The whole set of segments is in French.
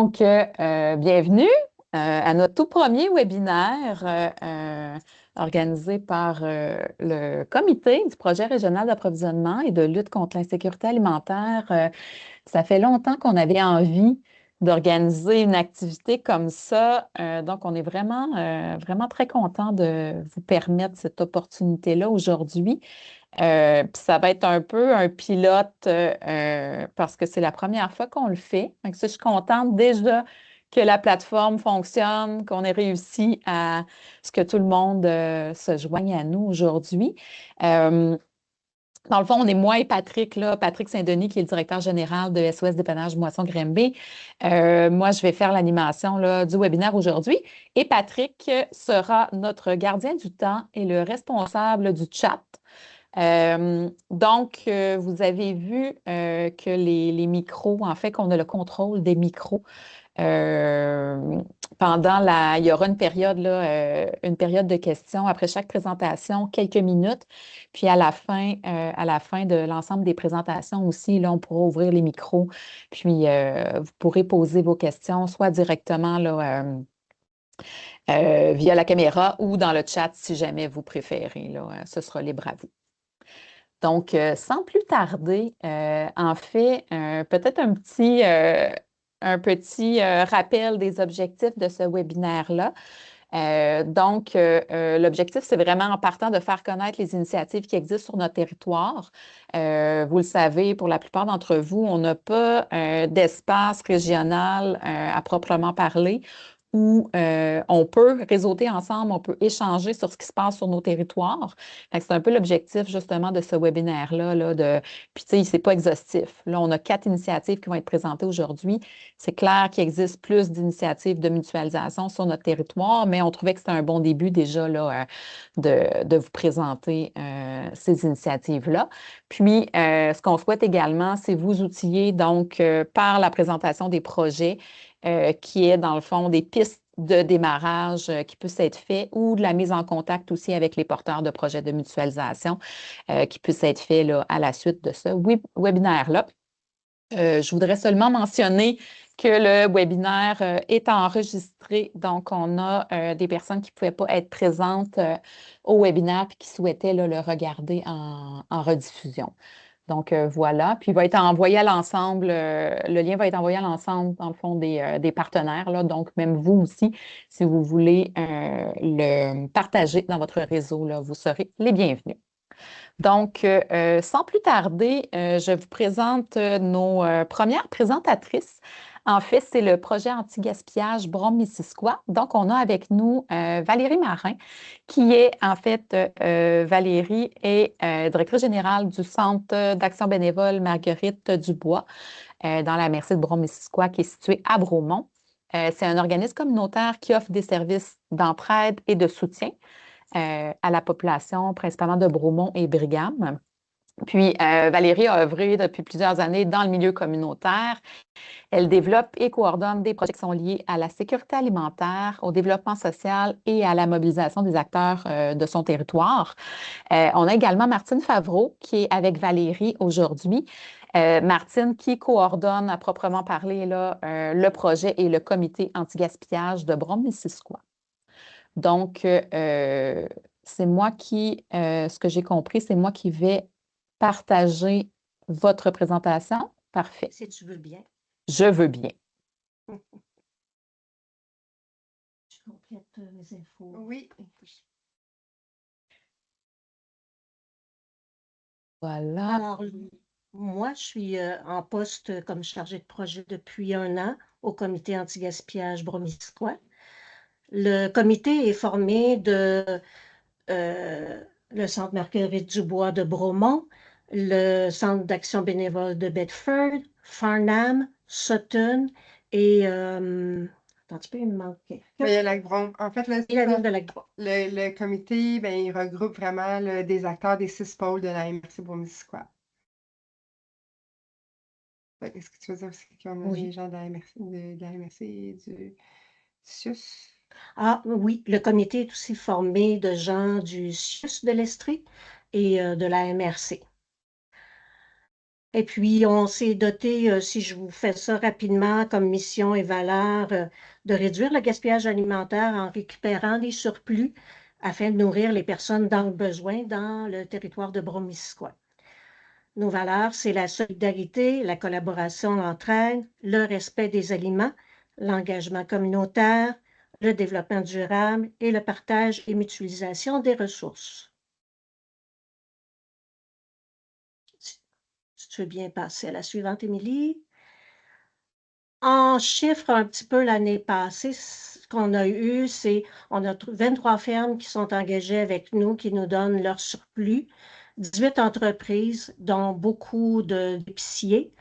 Bienvenue à notre tout premier webinaire organisé par le Comité du projet régional d'approvisionnement et de lutte contre l'insécurité alimentaire. Ça fait longtemps qu'on avait envie d'organiser une activité comme ça. Donc, on est vraiment très content de vous permettre cette opportunité-là aujourd'hui. Puis ça va être un peu un pilote parce que c'est la première fois qu'on le fait. Donc, ça, je suis contente déjà que la plateforme fonctionne, qu'on ait réussi à ce que tout le monde se joigne à nous aujourd'hui. Euh, Dans le fond, on est moi et Patrick, là, Patrick Saint-Denis, qui est le directeur général de SOS Dépannage Moisson Grimby. Moi, je vais faire l'animation là, du webinaire aujourd'hui. Et Patrick sera notre gardien du temps et le responsable du chat. Vous avez vu que les micros, en fait, qu'on a le contrôle des micros. Euh, il y aura une période, là, une période de questions après chaque présentation, quelques minutes. Puis à la fin de l'ensemble des présentations aussi, là, on pourra ouvrir les micros. Puis vous pourrez poser vos questions, soit directement là, via la caméra ou dans le chat si jamais vous préférez. Là, ce sera libre à vous. Donc, sans plus tarder, en fait, peut-être un petit rappel des objectifs de ce webinaire-là. L'objectif, c'est vraiment en partant de faire connaître les initiatives qui existent sur notre territoire. Vous le savez, pour la plupart d'entre vous, on n'a pas d'espace régional à proprement parler où on peut réseauter ensemble, on peut échanger sur ce qui se passe sur nos territoires. C'est un peu l'objectif justement de ce webinaire-là. Puis tu sais, c'est pas exhaustif. Là, on a 4 initiatives qui vont être présentées aujourd'hui. C'est clair qu'il existe plus d'initiatives de mutualisation sur notre territoire, mais on trouvait que c'était un bon début déjà là, de vous présenter ces initiatives-là. Puis, ce qu'on souhaite également, c'est vous outiller donc par la présentation des projets qui est dans le fond des pistes de démarrage qui puissent être faits ou de la mise en contact aussi avec les porteurs de projets de mutualisation qui puissent être faits là, à la suite de ce webinaire-là. Je voudrais seulement mentionner que le webinaire est enregistré. Donc, on a des personnes qui ne pouvaient pas être présentes au webinaire et qui souhaitaient là, le regarder en rediffusion. Donc, voilà. Puis, il va être envoyé à l'ensemble, le lien va être envoyé à l'ensemble, dans le fond, des partenaires. Là. Donc, même vous aussi, si vous voulez le partager dans votre réseau, là, vous serez les bienvenus. Donc, sans plus tarder, je vous présente nos premières présentatrices. En fait, c'est le projet anti-gaspillage Brome-Missisquoi. Donc, on a avec nous Valérie Marin, qui est en fait, Valérie est directrice générale du Centre d'action bénévole Marguerite Dubois dans la MRC de Brome-Missisquoi, qui est située à Bromont. C'est un organisme communautaire qui offre des services d'entraide et de soutien à la population, principalement de Bromont et Brigham. Puis, Valérie a œuvré depuis plusieurs années dans le milieu communautaire. Elle développe et coordonne des projets qui sont liés à la sécurité alimentaire, au développement social et à la mobilisation des acteurs de son territoire. On a également Martine Favreau qui est avec Valérie aujourd'hui. Martine qui coordonne à proprement parler là, le projet et le comité anti-gaspillage de Brome-Missisquoi. Donc, c'est moi qui, ce que j'ai compris, c'est moi qui vais partager votre présentation. Parfait. Si tu veux bien. Je veux bien. Je complète mes infos. Oui. Voilà. Alors, moi, je suis en poste comme chargée de projet depuis 1 an au comité anti-gaspillage Brome-Missisquoi. Le comité est formé de le Centre Marguerite Dubois de Bromont, le Centre d'action bénévole de Bedford, Farnham, Sutton et attends un petit peu, il me manque quelqu'un. Il y a Lac-Brome. En fait, là, Et la ville de Lac-Brome. le comité, ben, il regroupe vraiment là, des acteurs des 6 pôles de la MRC Brome-Missisquoi. Est-ce que tu veux dire aussi qu'on a Oui. des gens de la MRC, de la MRC et du CIUS? Ah oui, le comité est aussi formé de gens du CIUS de l'Estrie et de la MRC. Et puis, on s'est doté, si je vous fais ça rapidement, comme mission et valeur, de réduire le gaspillage alimentaire en récupérant les surplus afin de nourrir les personnes dans le besoin dans le territoire de Bromissiquois. Nos valeurs, c'est la solidarité, la collaboration, l'entraide, le respect des aliments, l'engagement communautaire, le développement durable et le partage et mutualisation des ressources. Si tu veux bien passer à la suivante, Émilie. En chiffres, un petit peu l'année passée, ce qu'on a eu, c'est on a 23 fermes qui sont engagées avec nous, qui nous donnent leur surplus, 18 entreprises, dont beaucoup d'épiciers.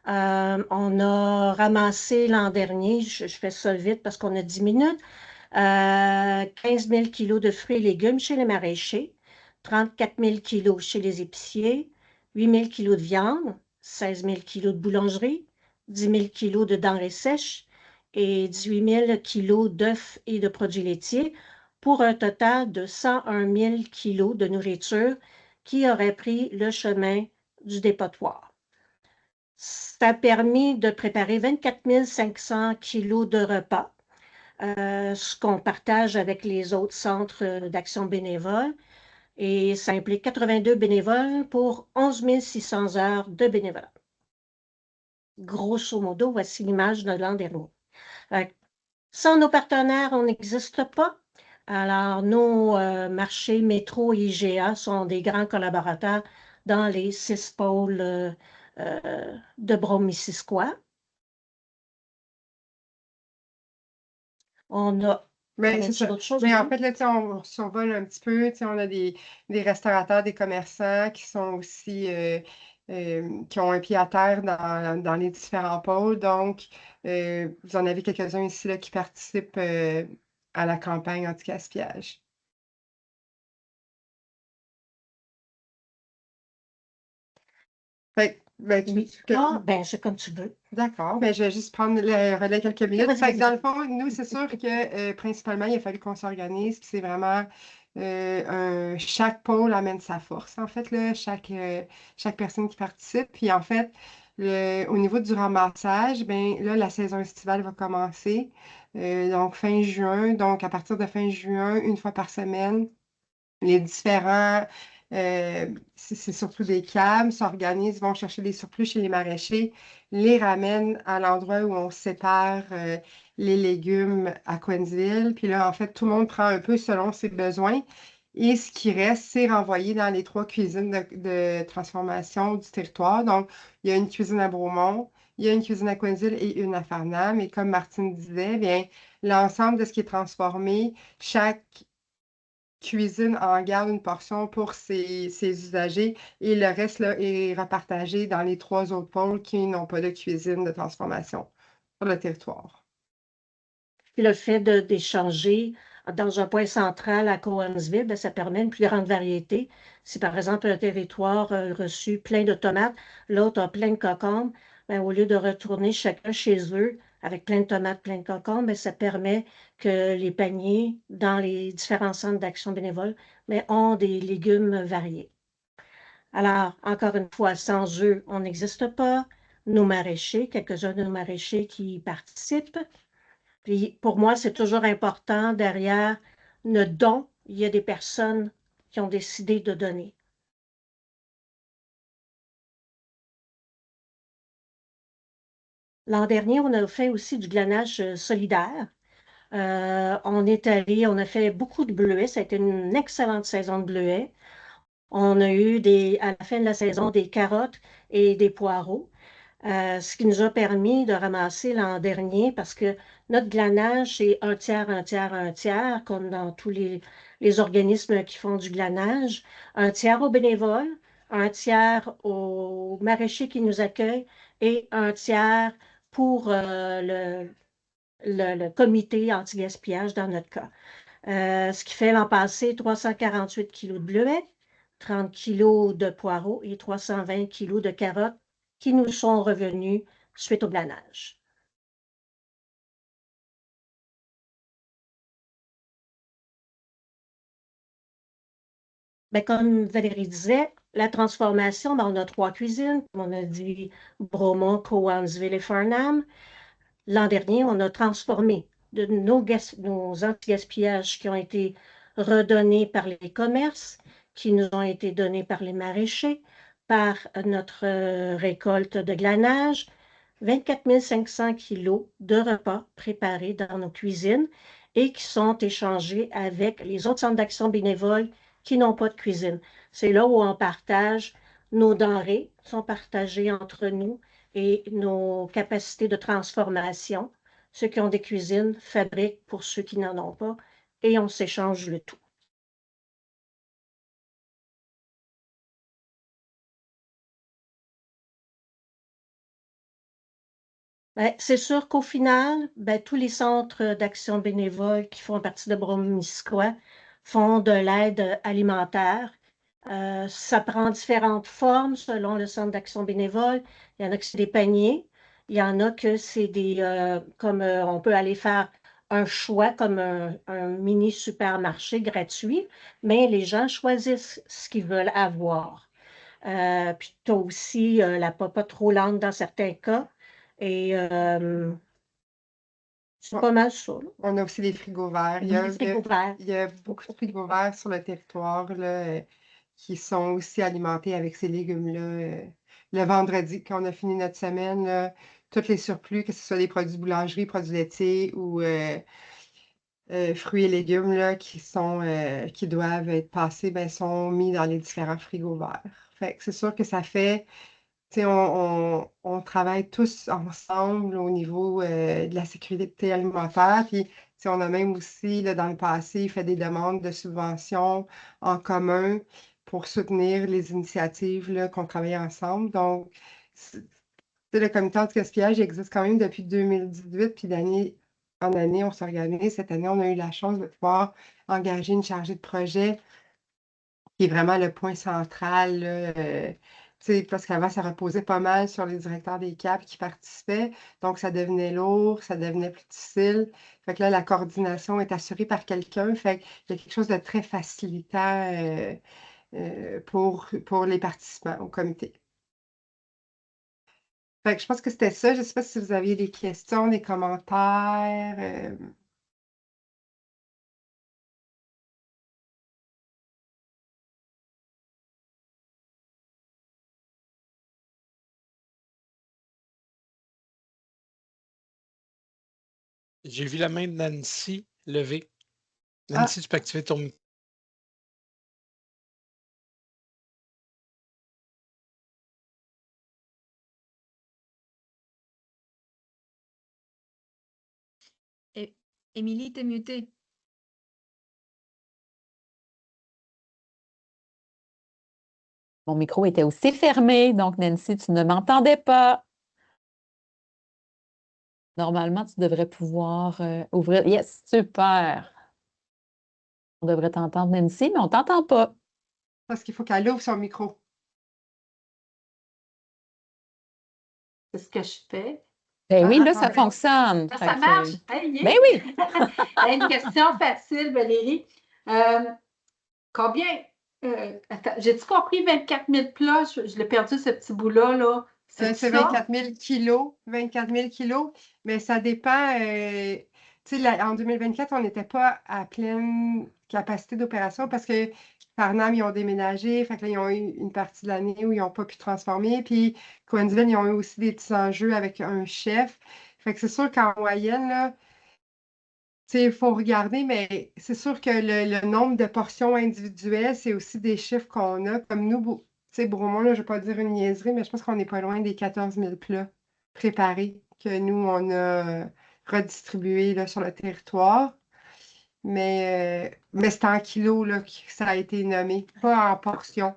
On a ramassé l'an dernier, je fais ça vite parce qu'on a 10 minutes, 15 000 kilos de fruits et légumes chez les maraîchers, 34 000 kilos chez les épiciers, 8 000 kilos de viande, 16 000 kilos de boulangerie, 10 000 kilos de denrées sèches et 18 000 kilos d'œufs et de produits laitiers pour un total de 101 000 kilos de nourriture qui aurait pris le chemin du dépotoir. Ça a permis de préparer 24 500 kilos de repas, ce qu'on partage avec les autres centres d'action bénévole. Et ça implique 82 bénévoles pour 11 600 heures de bénévolat. Grosso modo, voici l'image de l'an dernier. Sans nos partenaires, on n'existe pas. Alors, nos marchés métro et IGA sont des grands collaborateurs dans les 6 pôles de Brome-Missisquoi. On a Mais c'est ça. d'autres choses. Mais en fait, là, on survole un petit peu. On a des restaurateurs, des commerçants qui sont aussi qui ont un pied à terre dans les différents pôles. Donc, vous en avez quelques-uns ici là, qui participent à la campagne anti-gaspillage. Oui. C'est comme tu veux. D'accord. Je vais juste prendre le relais quelques minutes. Vas-y. Dans le fond, nous, c'est sûr que principalement, il a fallu qu'on s'organise. C'est vraiment chaque pôle amène sa force, en fait, là, chaque personne qui participe. Puis en fait, au niveau du ramassage, ben là, la saison estivale va commencer. Donc fin juin. Donc à partir de fin juin, une fois par semaine, les différents, c'est surtout des CAM, s'organisent, vont chercher les surplus chez les maraîchers, les ramènent à l'endroit où on sépare les légumes à Coinsville. Puis là, en fait, tout le monde prend un peu selon ses besoins. Et ce qui reste, c'est renvoyé dans les 3 cuisines de transformation du territoire. Donc, il y a une cuisine à Bromont, il y a une cuisine à Coinsville et une à Farnham. Et comme Martine disait, bien, l'ensemble de ce qui est transformé, chaque cuisine en garde une portion pour ses usagers et le reste là, est repartagé dans les 3 autres pôles qui n'ont pas de cuisine de transformation sur le territoire. Puis le fait d'échanger dans un point central à Cowansville, ben, ça permet une plus grande variété. Si par exemple un territoire a reçu plein de tomates, l'autre a plein de concombres, ben, au lieu de retourner chacun chez eux avec plein de tomates, plein de concombres, ben, ça permet que les paniers dans les différents centres d'action bénévole ben, ont des légumes variés. Alors, encore une fois, sans eux, on n'existe pas. Nos maraîchers, quelques-uns de nos maraîchers qui participent. Puis pour moi, c'est toujours important, derrière le don, il y a des personnes qui ont décidé de donner. L'an dernier, on a fait aussi du glanage solidaire. On a fait beaucoup de bleuets. Ça a été une excellente saison de bleuets. On a eu à la fin de la saison des carottes et des poireaux. Ce qui nous a permis de ramasser l'an dernier, parce que notre glanage, c'est un tiers, un tiers, un tiers, comme dans tous les organismes qui font du glanage, un tiers aux bénévoles, un tiers aux maraîchers qui nous accueillent et un tiers pour le comité anti-gaspillage dans notre cas. Ce qui fait l'an passé 348 kilos de bleuets, 30 kilos de poireaux et 320 kilos de carottes qui nous sont revenus suite au glanage. Ben, comme Valérie disait, la transformation, ben, on a 3 cuisines. On a dit Bromont, Cowansville et Farnham. L'an dernier, on a transformé nos anti-gaspillages qui ont été redonnés par les commerces, qui nous ont été donnés par les maraîchers, par notre récolte de glanage, 24 500 kilos de repas préparés dans nos cuisines et qui sont échangés avec les autres centres d'action bénévoles qui n'ont pas de cuisine. C'est là où on partage nos denrées, sont partagées entre nous et nos capacités de transformation. Ceux qui ont des cuisines fabriquent pour ceux qui n'en ont pas et on s'échange le tout. Ben, c'est sûr qu'au final, ben, tous les centres d'action bénévole qui font partie de Bromisquois font de l'aide alimentaire. Ça prend différentes formes selon le centre d'action bénévole. Il y en a que c'est des paniers. Il y en a que c'est comme on peut aller faire un choix comme un mini supermarché gratuit, mais les gens choisissent ce qu'ils veulent avoir. Puis tu as aussi la popote roulante dans certains cas. Et c'est pas mal ça, là. On a aussi des frigos verts. Les frigos verts. Il y a beaucoup de frigos verts sur le territoire là, qui sont aussi alimentés avec ces légumes-là. Le vendredi, quand on a fini notre semaine, là, tous les surplus, que ce soit des produits boulangerie, produits laitiers ou fruits et légumes là, qui doivent être passés, ben, sont mis dans les différents frigos verts. Fait que c'est sûr que ça fait, tu sais, on travaille tous ensemble au niveau de la sécurité alimentaire. Puis, tu sais, on a même aussi, là, dans le passé, fait des demandes de subventions en commun pour soutenir les initiatives là, qu'on travaille ensemble. Donc, le comité anti-gaspillage existe quand même depuis 2018, puis d'année en année, on s'organise. Cette année, on a eu la chance de pouvoir engager une chargée de projet qui est vraiment le point central, là, tu sais, parce qu'avant, ça reposait pas mal sur les directeurs des CAP qui participaient. Donc, ça devenait lourd, ça devenait plus difficile. Fait que là, la coordination est assurée par quelqu'un. Fait qu'il y a quelque chose de très facilitant pour les participants au comité. Fait que je pense que c'était ça. Je ne sais pas si vous aviez des questions, des commentaires. J'ai vu la main de Nancy levée. Ah, Nancy, tu peux activer ton micro. Émilie, t'es mutée. Mon micro était aussi fermé, donc Nancy, tu ne m'entendais pas. Normalement, tu devrais pouvoir ouvrir. Yes, super. On devrait t'entendre, Nancy, mais on ne t'entend pas. parce qu'il faut qu'elle ouvre son micro. C'est ce que je fais. Ben oui, Ah, là, ça attends. fonctionne. Ça Fait que- marche? Hey, yeah. Ben oui. Une question facile, Valérie. Combien? Attends, j'ai-tu compris 24 000 plats? Je l'ai perdu, ce petit bout-là, là. C'est ça? 24 000 kilos. 24 000 kilos. Mais ça dépend. Tu sais, en 2024, on n'était pas à pleine capacité d'opération parce que Farnham, ils ont déménagé. Fait que là, ils ont eu une partie de l'année où ils n'ont pas pu transformer. Puis, Cowansville, ils ont eu aussi des petits enjeux avec un chef. Fait que c'est sûr qu'en moyenne, là, tu sais, il faut regarder, mais c'est sûr que le nombre de portions individuelles, c'est aussi des chiffres qu'on a. Comme nous, tu sais, Bromont, là, je ne vais pas dire une niaiserie, mais je pense qu'on n'est pas loin des 14 000 plats préparés que nous, on a redistribués là, sur le territoire. Mais c'est en kilos là, que ça a été nommé, pas en portions.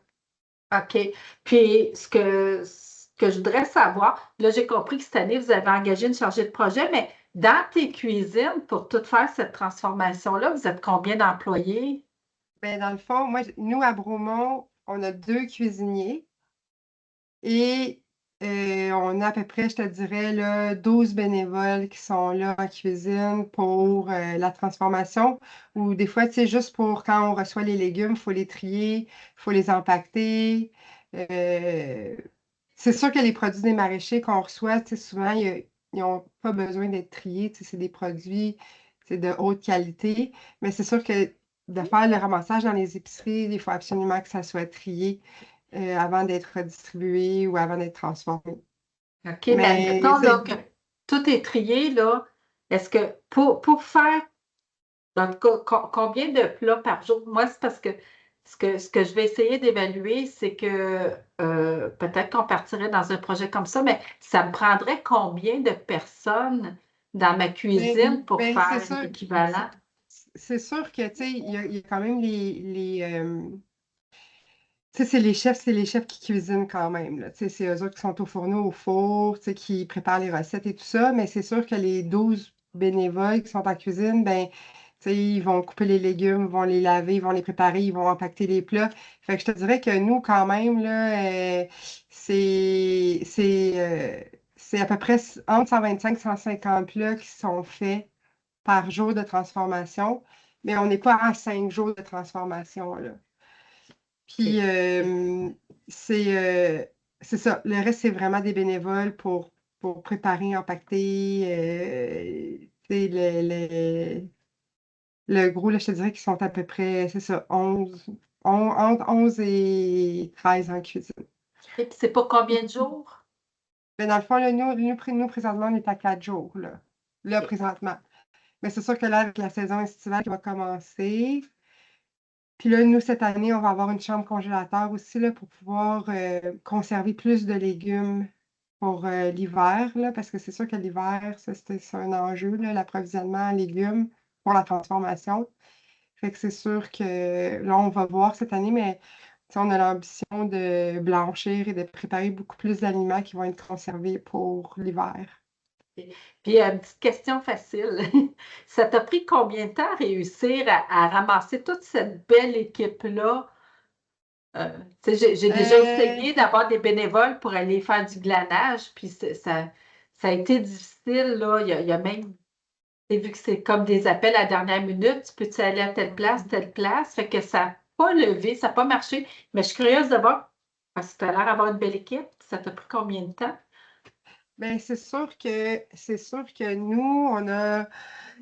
OK. Puis, ce que je voudrais savoir, là, j'ai compris que cette année, vous avez engagé une chargée de projet, mais dans tes cuisines, pour tout faire cette transformation-là, vous êtes combien d'employés? Ben, dans le fond, nous, à Bromont, on a 2 cuisiniers et on a à peu près, je te dirais, là, 12 bénévoles qui sont là en cuisine pour la transformation. Ou des fois, tu sais, juste pour quand on reçoit les légumes, il faut les trier, il faut les empaqueter. Euh, c'est sûr que les produits des maraîchers qu'on reçoit, tu sais, souvent, ils n'ont pas besoin d'être triés. Tu sais, c'est des produits, c'est de haute qualité. Mais c'est sûr que de faire le ramassage dans les épiceries, il faut absolument que ça soit trié avant d'être redistribué ou avant d'être transformé. OK, mais Mais admettons là, que tout est trié, là, est-ce que pour faire, en tout cas, combien de plats par jour? Moi, c'est parce que ce que je vais essayer d'évaluer, c'est que peut-être qu'on partirait dans un projet comme ça, mais ça me prendrait combien de personnes dans ma cuisine pour c'est faire sûr, l'équivalent? c'est sûr que, tu sais, il y a quand même tu sais, c'est les chefs qui cuisinent quand même, là. Tu sais, c'est eux autres qui sont au fourneau, au four, tu sais, qui préparent les recettes et tout ça. Mais c'est sûr que les 12 bénévoles qui sont en cuisine, ben, tu sais, ils vont couper les légumes, ils vont les laver, ils vont les préparer, ils vont empaqueter les plats. Fait que je te dirais que nous, quand même, là, c'est à peu près entre 125 et 150 plats qui sont faits par jour de transformation. Mais on n'est pas à 5 jours de transformation, là. Puis c'est ça. Le reste, c'est vraiment des bénévoles pour préparer, empaqueter. Tu sais, le gros, là, je te dirais qu'ils sont à peu près, c'est ça, entre 11 et 13 en cuisine. Et puis, c'est pour combien de jours? Mais dans le fond, là, nous, présentement, on est à 4 jours, là, Ok. présentement. Mais c'est sûr que là, avec la saison estivale qui va commencer, puis là, nous, cette année, on va avoir une chambre congélateur aussi là, pour pouvoir conserver plus de légumes pour l'hiver, là, parce que c'est sûr que l'hiver, ça, c'est un enjeu, là, l'approvisionnement en légumes pour la transformation. Fait que c'est sûr que là, on va voir cette année, mais tu sais, on a l'ambition de blanchir et de préparer beaucoup plus d'aliments qui vont être conservés pour l'hiver. Puis, une petite question facile. Ça t'a pris combien de temps réussir à ramasser toute cette belle équipe-là? Tu sais, j'ai déjà essayé d'avoir des bénévoles pour aller faire du glanage, puis ça a été difficile, là. Il y a même, tu sais, vu que c'est comme des appels à la dernière minute, tu peux-tu aller à telle place? Fait que ça n'a pas levé, ça n'a pas marché. Mais je suis curieuse de voir, parce que tu as l'air d'avoir une belle équipe. Ça t'a pris combien de temps? Ben, c'est sûr que nous, tu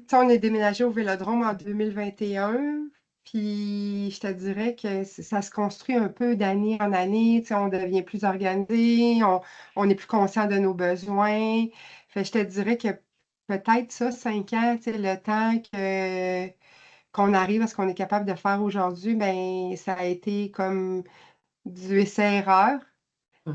sais, on est déménagé au Vélodrome en 2021, puis je te dirais que ça se construit un peu d'année en année, tu sais, on devient plus organisé, on est plus conscient de nos besoins. Fait, je te dirais que peut-être ça, 5 ans, tu sais, le temps qu'on arrive à ce qu'on est capable de faire aujourd'hui, ben ça a été comme du essai-erreur.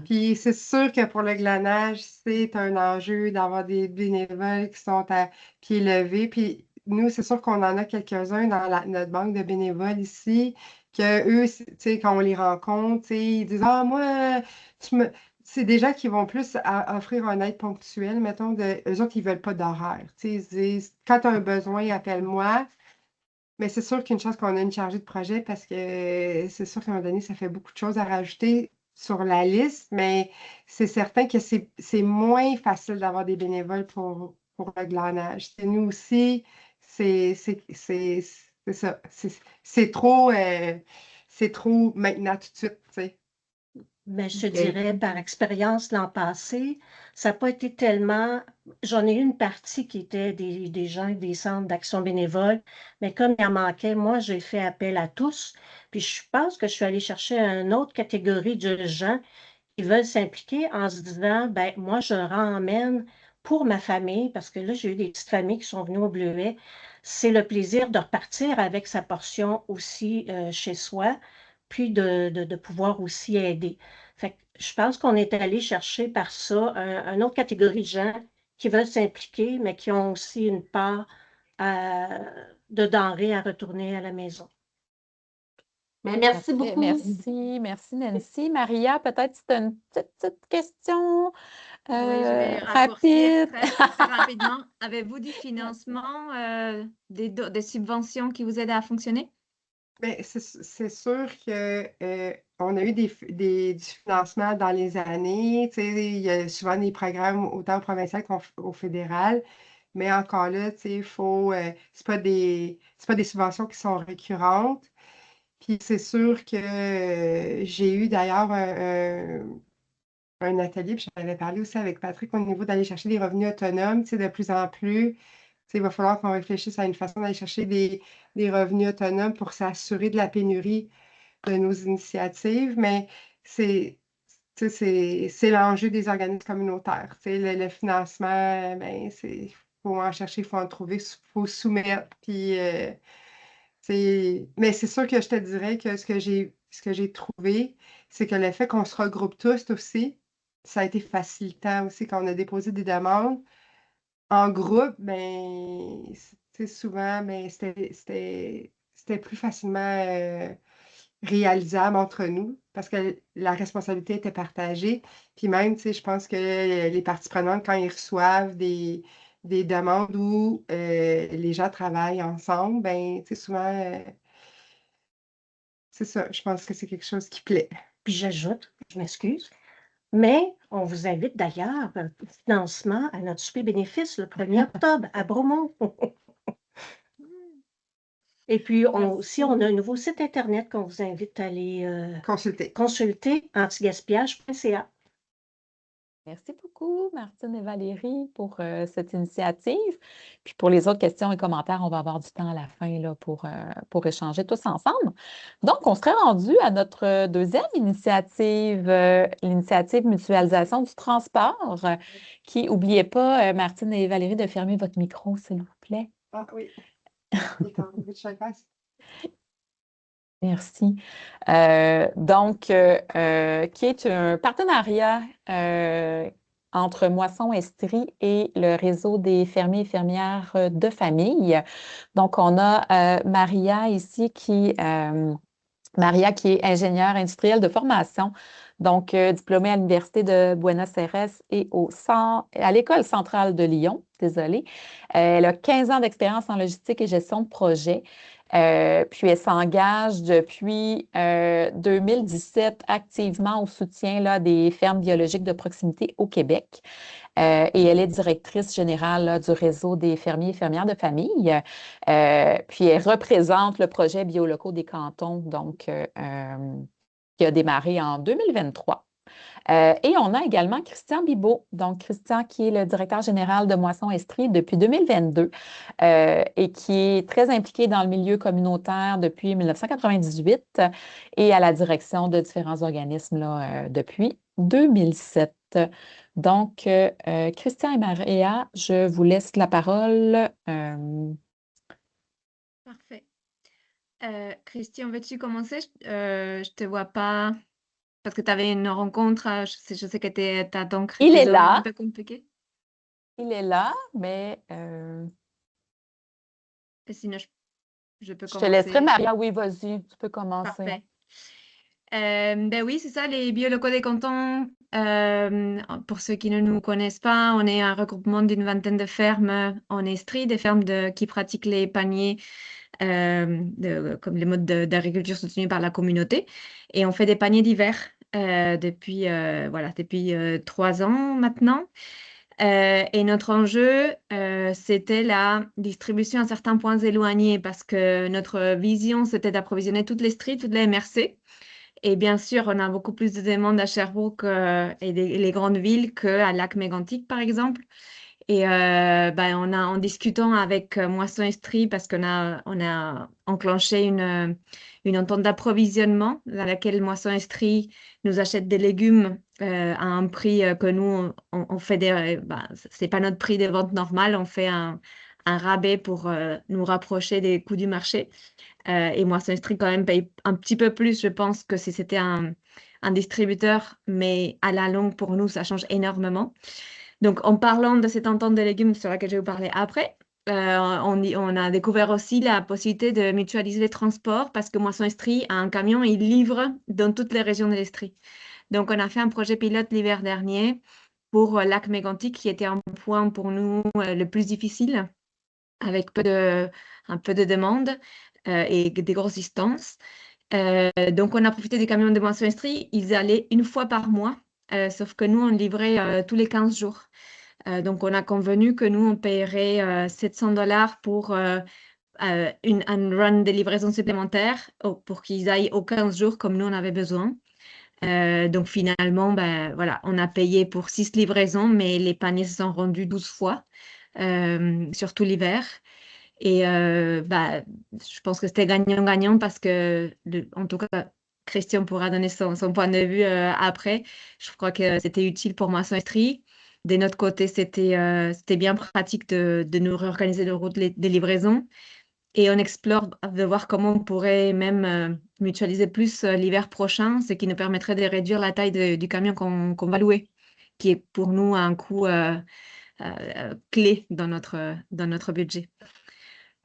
Puis c'est sûr que pour le glanage, c'est un enjeu d'avoir des bénévoles qui sont à pied levé. Puis nous, c'est sûr qu'on en a quelques-uns dans notre banque de bénévoles ici, que eux, tu sais, quand on les rencontre, tu sais, ils disent, ah, moi, tu me... c'est des gens qui vont plus offrir un aide ponctuelle, mettons, eux autres, ils veulent pas d'horaire. Tu sais, ils se disent, quand tu as un besoin, appelle-moi. Mais c'est sûr qu'une chance qu'on a une chargée de projet parce que c'est sûr qu'à un moment donné, ça fait beaucoup de choses à rajouter sur la liste, mais c'est certain que c'est moins facile d'avoir des bénévoles pour le glanage. C'est nous aussi, c'est ça. C'est trop maintenant tout de suite, tu sais. Mais je te OK. dirais, par expérience l'an passé, ça n'a pas été tellement. J'en ai eu une partie qui était des gens des centres d'action bénévole, mais comme il en manquait, moi, j'ai fait appel à tous. Puis je pense que je suis allée chercher une autre catégorie de gens qui veulent s'impliquer en se disant, ben moi, je ramène pour ma famille, parce que là, j'ai eu des petites familles qui sont venues au Bleuet. C'est le plaisir de repartir avec sa portion aussi chez soi, puis de pouvoir aussi aider. Fait que je pense qu'on est allé chercher par ça une autre catégorie de gens qui veulent s'impliquer, mais qui ont aussi une part de denrées à retourner à la maison. Mais merci Parfait. beaucoup. Merci Nancy. Maria, peut-être si tu as une petite question Oui, je vais raccourcir rapide. très rapidement. Avez-vous du financement, des subventions qui vous aident à fonctionner? Ben, c'est sûr que on a eu du financement dans les années. Il y a souvent des programmes autant au provincial qu'au fédéral. Mais encore là, c'est pas des subventions qui sont récurrentes. Puis c'est sûr que j'ai eu d'ailleurs un atelier, puis j'en avais parlé aussi avec Patrick au niveau d'aller chercher des revenus autonomes, de plus en plus. Il va falloir qu'on réfléchisse à une façon d'aller chercher des revenus autonomes pour s'assurer de la pénurie de nos initiatives, mais c'est l'enjeu des organismes communautaires. Le financement, ben, il faut en chercher, il faut en trouver, il faut soumettre. Puis, mais c'est sûr que je te dirais que ce que j'ai trouvé, c'est que le fait qu'on se regroupe tous aussi, ça a été facilitant aussi quand on a déposé des demandes. En groupe, ben, souvent, ben, c'était plus facilement réalisable entre nous parce que la responsabilité était partagée. Puis même, je pense que les parties prenantes, quand ils reçoivent des demandes où les gens travaillent ensemble, ben, souvent, c'est ça. Je pense que c'est quelque chose qui plaît. Puis j'ajoute, je m'excuse, mais on vous invite d'ailleurs au financement à notre souper bénéfice le 1er octobre à Bromont. Et puis aussi, on a un nouveau site Internet qu'on vous invite à aller consulter, antigaspillage.ca. Merci beaucoup, Martine et Valérie, pour cette initiative. Puis pour les autres questions et commentaires, on va avoir du temps à la fin là, pour échanger tous ensemble. Donc, on serait rendu à notre deuxième initiative, l'initiative mutualisation du transport, qui, n'oubliez pas, Martine et Valérie, de fermer votre micro, s'il vous plaît. Ah oui. Merci. Donc, qui est un partenariat entre Moisson Estrie et le réseau des fermiers et fermières de famille. Donc, on a Maria ici Maria qui est ingénieure industrielle de formation, donc diplômée à l'Université de Buenos Aires et à l'École centrale de Lyon, désolée. Elle a 15 ans d'expérience en logistique et gestion de projet. Puis elle s'engage depuis 2017 activement au soutien là, des fermes biologiques de proximité au Québec. Et elle est directrice générale là, du réseau des fermiers et fermières de famille. Puis elle représente le projet Biolocaux des cantons, donc qui a démarré en 2023. Et on a également Christian Bibeau, donc Christian qui est le directeur général de Moisson Estrie depuis 2022 et qui est très impliqué dans le milieu communautaire depuis 1998 et à la direction de différents organismes là, depuis 2007. Donc, Christian et Maria, je vous laisse la parole. Parfait. Christian, veux-tu commencer? Je te vois pas. Parce que tu avais une rencontre, je sais que tu as donc Il est des horaires là. un peu compliqués. Il est là, mais Sinon, je peux je te commencer. laisserai, Maria. Oui, vas-y, tu peux commencer. Parfait. Ben oui, c'est ça, les biolocaux des cantons. Pour ceux qui ne nous connaissent pas, on est un regroupement d'une vingtaine de fermes en Estrie, des fermes qui pratiquent les paniers comme les modes d'agriculture soutenus par la communauté. Et on fait des paniers d'hiver depuis 3 ans maintenant. Et notre enjeu, c'était la distribution à certains points éloignés parce que notre vision, c'était d'approvisionner toutes les streets, toutes les MRC. Et bien sûr, on a beaucoup plus de demandes à Sherbrooke et les grandes villes qu'à Lac-Mégantic, par exemple. Et en discutant avec Moisson Estrie, parce qu'on a enclenché une entente d'approvisionnement dans laquelle Moisson Estrie nous achète des légumes à un prix que nous, on fait c'est pas notre prix de vente normal, on fait un rabais pour nous rapprocher des coûts du marché. Et Moisson Estrie quand même paye un petit peu plus, je pense, que si c'était un distributeur, mais à la longue, pour nous, ça change énormément. Donc, en parlant de cette entente de légumes sur laquelle je vais vous parler après, on a découvert aussi la possibilité de mutualiser les transports parce que Moisson Estrie a un camion et il livre dans toutes les régions de l'Estrie. Donc, on a fait un projet pilote l'hiver dernier pour Lac-Mégantic qui était un point pour nous le plus difficile avec un peu de demande et des grosses distances. Donc, on a profité des camions de Moisson Estrie. Ils allaient une fois par mois, sauf que nous, on livrait tous les 15 jours. Donc, on a convenu que nous, on paierait 700 $ pour un run de livraison supplémentaire pour qu'ils aillent aux 15 jours comme nous, on avait besoin. Donc, finalement, ben, voilà, on a payé pour 6 livraisons, mais les paniers se sont rendus 12 fois, surtout l'hiver. Et bah, je pense que c'était gagnant-gagnant parce que, en tout cas, Christian pourra donner son point de vue après. Je crois que c'était utile pour Moisson Estrie. De notre côté, c'était bien pratique de nous réorganiser le route des livraisons. Et on explore de voir comment on pourrait même mutualiser plus l'hiver prochain, ce qui nous permettrait de réduire la taille du camion qu'on va louer, qui est pour nous un coût clé dans notre budget.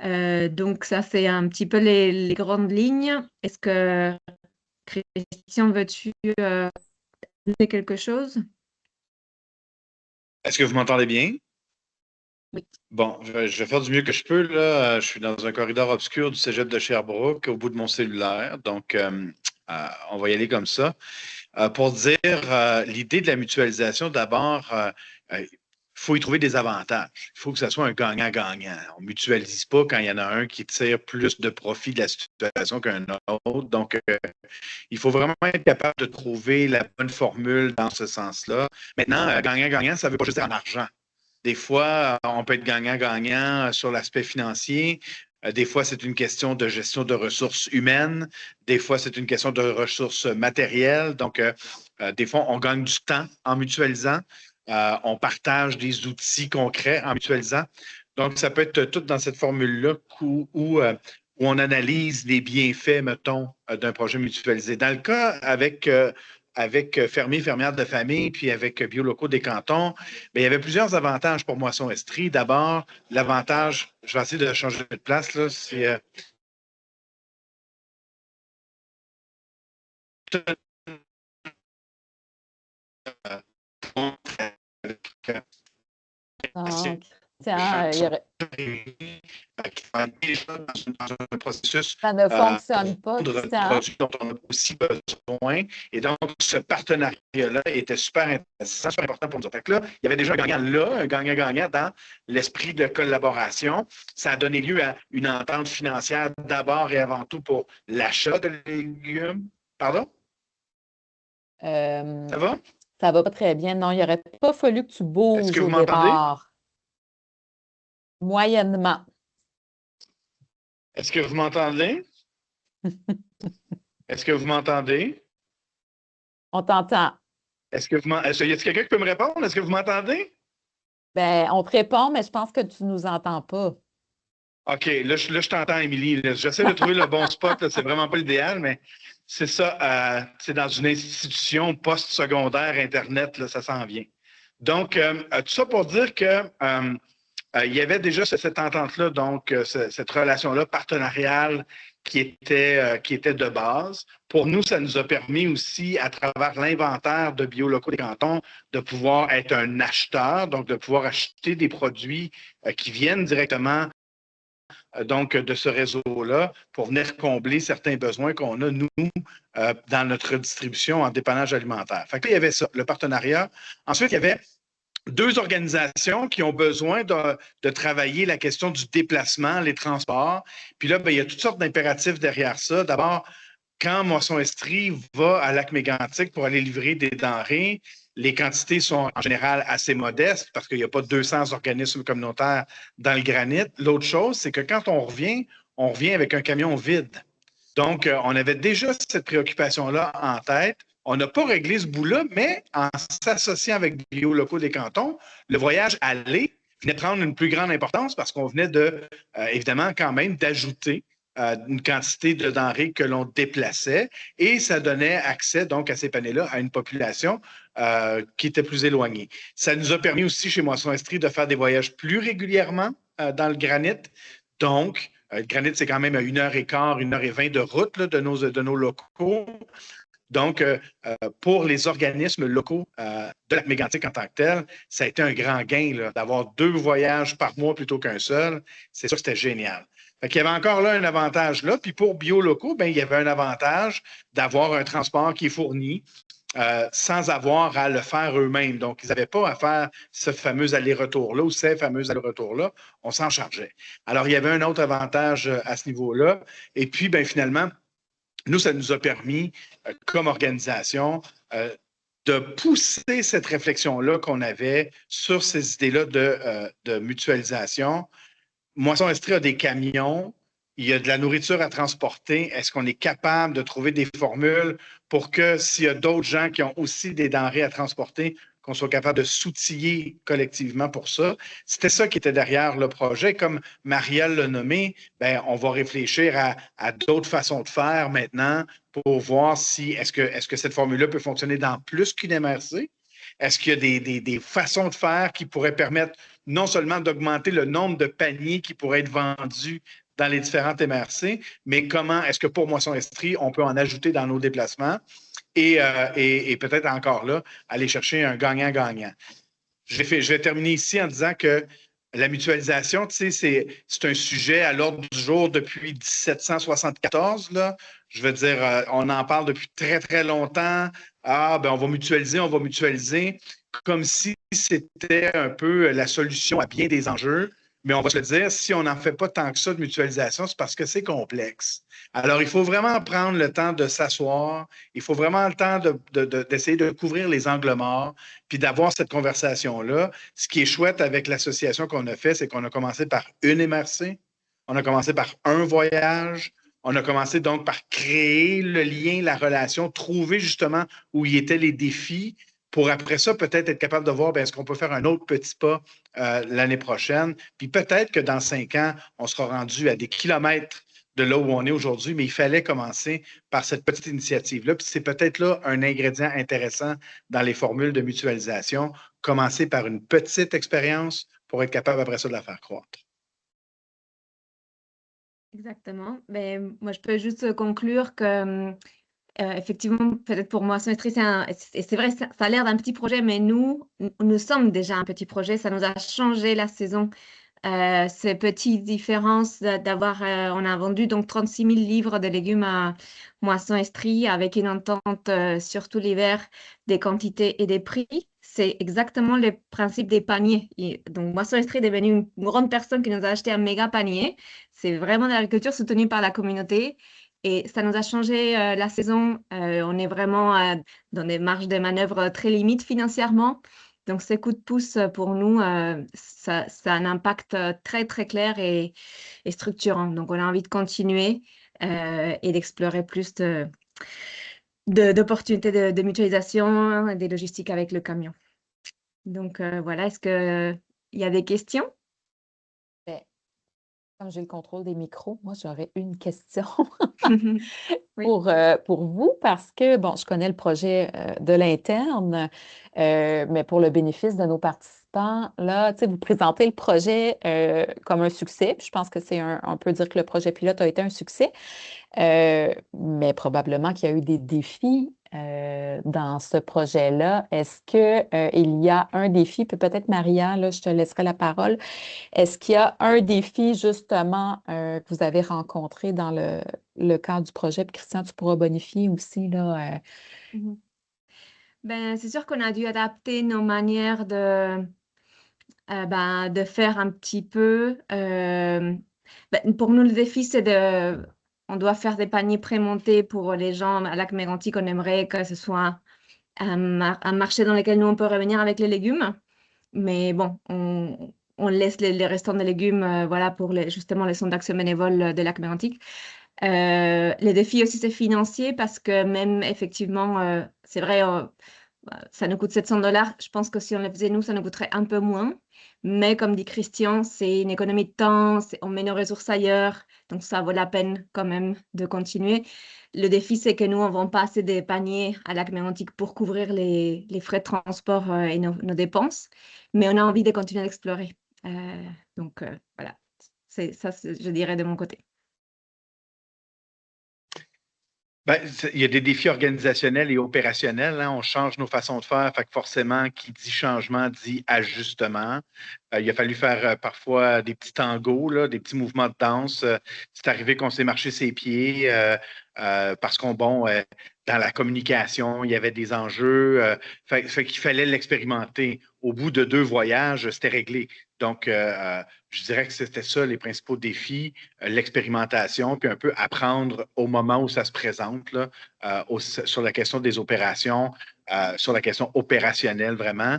Donc ça, c'est un petit peu les grandes lignes. Est-ce que, Christian, veux-tu ajouter quelque chose? Est-ce que vous m'entendez bien? Oui. Bon, je vais faire du mieux que je peux, là. Je suis dans un corridor obscur du cégep de Sherbrooke, au bout de mon cellulaire. Donc, on va y aller comme ça. Pour dire l'idée de la mutualisation, d'abord, il faut y trouver des avantages. Il faut que ce soit un gagnant-gagnant. On ne mutualise pas quand il y en a un qui tire plus de profit de la situation qu'un autre. Donc, il faut vraiment être capable de trouver la bonne formule dans ce sens-là. Maintenant, gagnant-gagnant, ça ne veut pas juste dire en argent. Des fois, on peut être gagnant-gagnant sur l'aspect financier. Des fois, c'est une question de gestion de ressources humaines. Des fois, c'est une question de ressources matérielles. Donc, des fois, on gagne du temps en mutualisant. On partage des outils concrets en mutualisant. Donc, ça peut être tout dans cette formule-là où on analyse les bienfaits, mettons, d'un projet mutualisé. Dans le cas avec fermiers, fermières de famille, puis avec Biolocaux des cantons, bien, il y avait plusieurs avantages pour Moisson Estrie. D'abord, l'avantage, je vais essayer de changer de place, là, c'est Donc, tiens, il y aurait- dans un processus ça ne fonctionne pas, de Christian. produits dont on a aussi besoin. Et donc, ce partenariat-là était super intéressant, super important pour nous. Fait que là, il y avait déjà un gagnant là, un gagnant-gagnant dans l'esprit de collaboration. Ça a donné lieu à une entente financière d'abord et avant tout pour l'achat de légumes. Pardon? Ça va? Ça va pas très bien. Non, il n'aurait pas fallu que tu Est-ce bouges que vous au m'entendez? départ. Moyennement. Est-ce que vous m'entendez? Est-ce que vous m'entendez? On t'entend. Est-ce que y a quelqu'un qui peut me répondre? Est-ce que vous m'entendez? Ben, on te répond, mais je pense que tu ne nous entends pas. OK, là, je t'entends, Émilie. J'essaie de trouver le bon spot. Là. C'est vraiment pas l'idéal, mais c'est ça. C'est dans une institution post-secondaire, Internet, là, ça s'en vient. Donc, tout ça pour dire que il y avait déjà cette entente-là, donc cette relation-là partenariale qui était de base. Pour nous, ça nous a permis aussi, à travers l'inventaire de Biolocaux des cantons, de pouvoir être un acheteur, donc de pouvoir acheter des produits qui viennent directement donc de ce réseau-là pour venir combler certains besoins qu'on a, nous, dans notre distribution en dépannage alimentaire. Fait que là, il y avait ça, le partenariat. Ensuite, il y avait deux organisations qui ont besoin de travailler la question du déplacement, les transports. Puis là, bien, il y a toutes sortes d'impératifs derrière ça. D'abord, quand Moisson Estrie va à Lac-Mégantic pour aller livrer des denrées, les quantités sont en général assez modestes parce qu'il n'y a pas 200 organismes communautaires dans le granit. L'autre chose, c'est que quand on revient avec un camion vide. Donc, on avait déjà cette préoccupation-là en tête. On n'a pas réglé ce bout-là, mais en s'associant avec Biolocaux des cantons, le voyage aller venait prendre une plus grande importance parce qu'on venait évidemment, quand même, d'ajouter une quantité de denrées que l'on déplaçait et ça donnait accès donc à ces paniers-là à une population qui était plus éloignée. Ça nous a permis aussi chez Moisson Estrie de faire des voyages plus régulièrement dans le granit. Donc, le granit, c'est quand même à 1h15, 1h20 de route là, de nos locaux. Donc, pour les organismes locaux de Lac-Mégantic en tant que tel, ça a été un grand gain d'avoir 2 voyages par mois plutôt qu'un seul. C'est sûr que c'était génial. Fait qu'il y avait encore là un avantage là. Puis pour BioLocaux, ben, il y avait un avantage d'avoir un transport qui est fourni sans avoir à le faire eux-mêmes. Donc, ils n'avaient pas à faire ce fameux aller-retour-là ou ces fameux allers-retours-là. On s'en chargeait. Alors, il y avait un autre avantage à ce niveau-là. Et puis, ben, finalement, nous, ça nous a permis, comme organisation, de pousser cette réflexion-là qu'on avait sur ces idées-là de mutualisation. Moisson Estrie a des camions, il y a de la nourriture à transporter. Est-ce qu'on est capable de trouver des formules pour que s'il y a d'autres gens qui ont aussi des denrées à transporter, qu'on soit capable de s'outiller collectivement pour ça? C'était ça qui était derrière le projet. Comme Marielle l'a nommé, ben, on va réfléchir à d'autres façons de faire maintenant pour voir si est-ce que cette formule-là peut fonctionner dans plus qu'une MRC? Est-ce qu'il y a des façons de faire qui pourraient permettre non seulement d'augmenter le nombre de paniers qui pourraient être vendus dans les différentes MRC, mais comment est-ce que pour Moisson Estrie, on peut en ajouter dans nos déplacements et peut-être encore là, aller chercher un gagnant-gagnant. Je vais terminer ici en disant que la mutualisation, tu sais, c'est un sujet à l'ordre du jour depuis 1774, là. Je veux dire, on en parle depuis très, très longtemps. Ah, ben on va mutualiser, comme si c'était un peu la solution à bien des enjeux. Mais on va se le dire, si on n'en fait pas tant que ça de mutualisation, c'est parce que c'est complexe. Alors, il faut vraiment prendre le temps de s'asseoir. Il faut vraiment le temps d'essayer de couvrir les angles morts, puis d'avoir cette conversation-là. Ce qui est chouette avec l'association qu'on a fait, c'est qu'on a commencé par une MRC, on a commencé par un voyage, on a commencé donc par créer le lien, la relation, trouver justement où y étaient les défis, pour après ça, peut-être être capable de voir, est-ce qu'on peut faire un autre petit pas l'année prochaine. Puis peut-être que dans 5 ans, on sera rendu à des kilomètres de là où on est aujourd'hui, mais il fallait commencer par cette petite initiative-là. Puis c'est peut-être là un ingrédient intéressant dans les formules de mutualisation, commencer par une petite expérience pour être capable après ça de la faire croître. Exactement. Ben, moi, je peux juste conclure que effectivement, peut-être pour moi, Semestri, c'est vrai, ça a l'air d'un petit projet, mais nous sommes déjà un petit projet. Ça nous a changé la saison. Ces petites différences on a vendu donc 36 000 livres de légumes à Moisson Estrie avec une entente surtout l'hiver des quantités et des prix. C'est exactement le principe des paniers. Donc Moisson Estrie est devenu une grande personne qui nous a acheté un méga panier. C'est vraiment de l'agriculture soutenue par la communauté. Et ça nous a changé la saison. On est vraiment dans des marges de manœuvre très limites financièrement. Donc, ces coups de pouce, pour nous, ça a un impact très, très clair et structurant. Donc, on a envie de continuer et d'explorer plus d'opportunités de mutualisation, des logistiques avec le camion. Donc, voilà, est-ce qu'il y a des questions? Ben, comme j'ai le contrôle des micros, moi, j'aurais une question Oui. pour vous, parce que, bon, je connais le projet de l'interne, mais pour le bénéfice de nos participants, là, tu sais, vous présentez le projet comme un succès. Puis je pense que on peut dire que le projet pilote a été un succès, mais probablement qu'il y a eu des défis dans ce projet-là. Est-ce qu'il y a un défi, puis peut-être Maria, là, je te laisserai la parole. Est-ce qu'il y a un défi justement que vous avez rencontré dans le cadre du projet? Puis Christian, tu pourras bonifier aussi, là. Mhm. Ben, c'est sûr qu'on a dû adapter nos manières de faire un petit peu. Pour nous, le défi, on doit faire des paniers prémontés pour les gens à Lac-Mégantic. On aimerait que ce soit un marché dans lequel nous, on peut revenir avec les légumes. Mais bon, on laisse les restants de légumes voilà, pour justement les centres d'action bénévole de Lac-Mégantic. Les défis aussi, c'est financier parce que même effectivement, c'est vrai, ça nous coûte 700 $. Je pense que si on le faisait nous, ça nous coûterait un peu moins. Mais comme dit Christian, c'est une économie de temps, on met nos ressources ailleurs, donc ça vaut la peine quand même de continuer. Le défi, c'est que nous, on ne vend pas assez des paniers à Lac-Mégantic pour couvrir les frais de transport et nos dépenses, mais on a envie de continuer à explorer. Donc voilà, c'est ça, je dirais de mon côté. Ben, il y a des défis organisationnels et opérationnels, hein. On change nos façons de faire. Fait que forcément, qui dit changement dit ajustement. Il a fallu faire parfois des petits tangos, là, des petits mouvements de danse. C'est arrivé qu'on s'est marché ses pieds parce dans la communication, il y avait des enjeux. Fait qu'il fallait l'expérimenter. Au bout de 2 voyages, c'était réglé. Donc, je dirais que c'était ça les principaux défis, l'expérimentation, puis un peu apprendre au moment où ça se présente, là, sur la question des opérations, sur la question opérationnelle vraiment.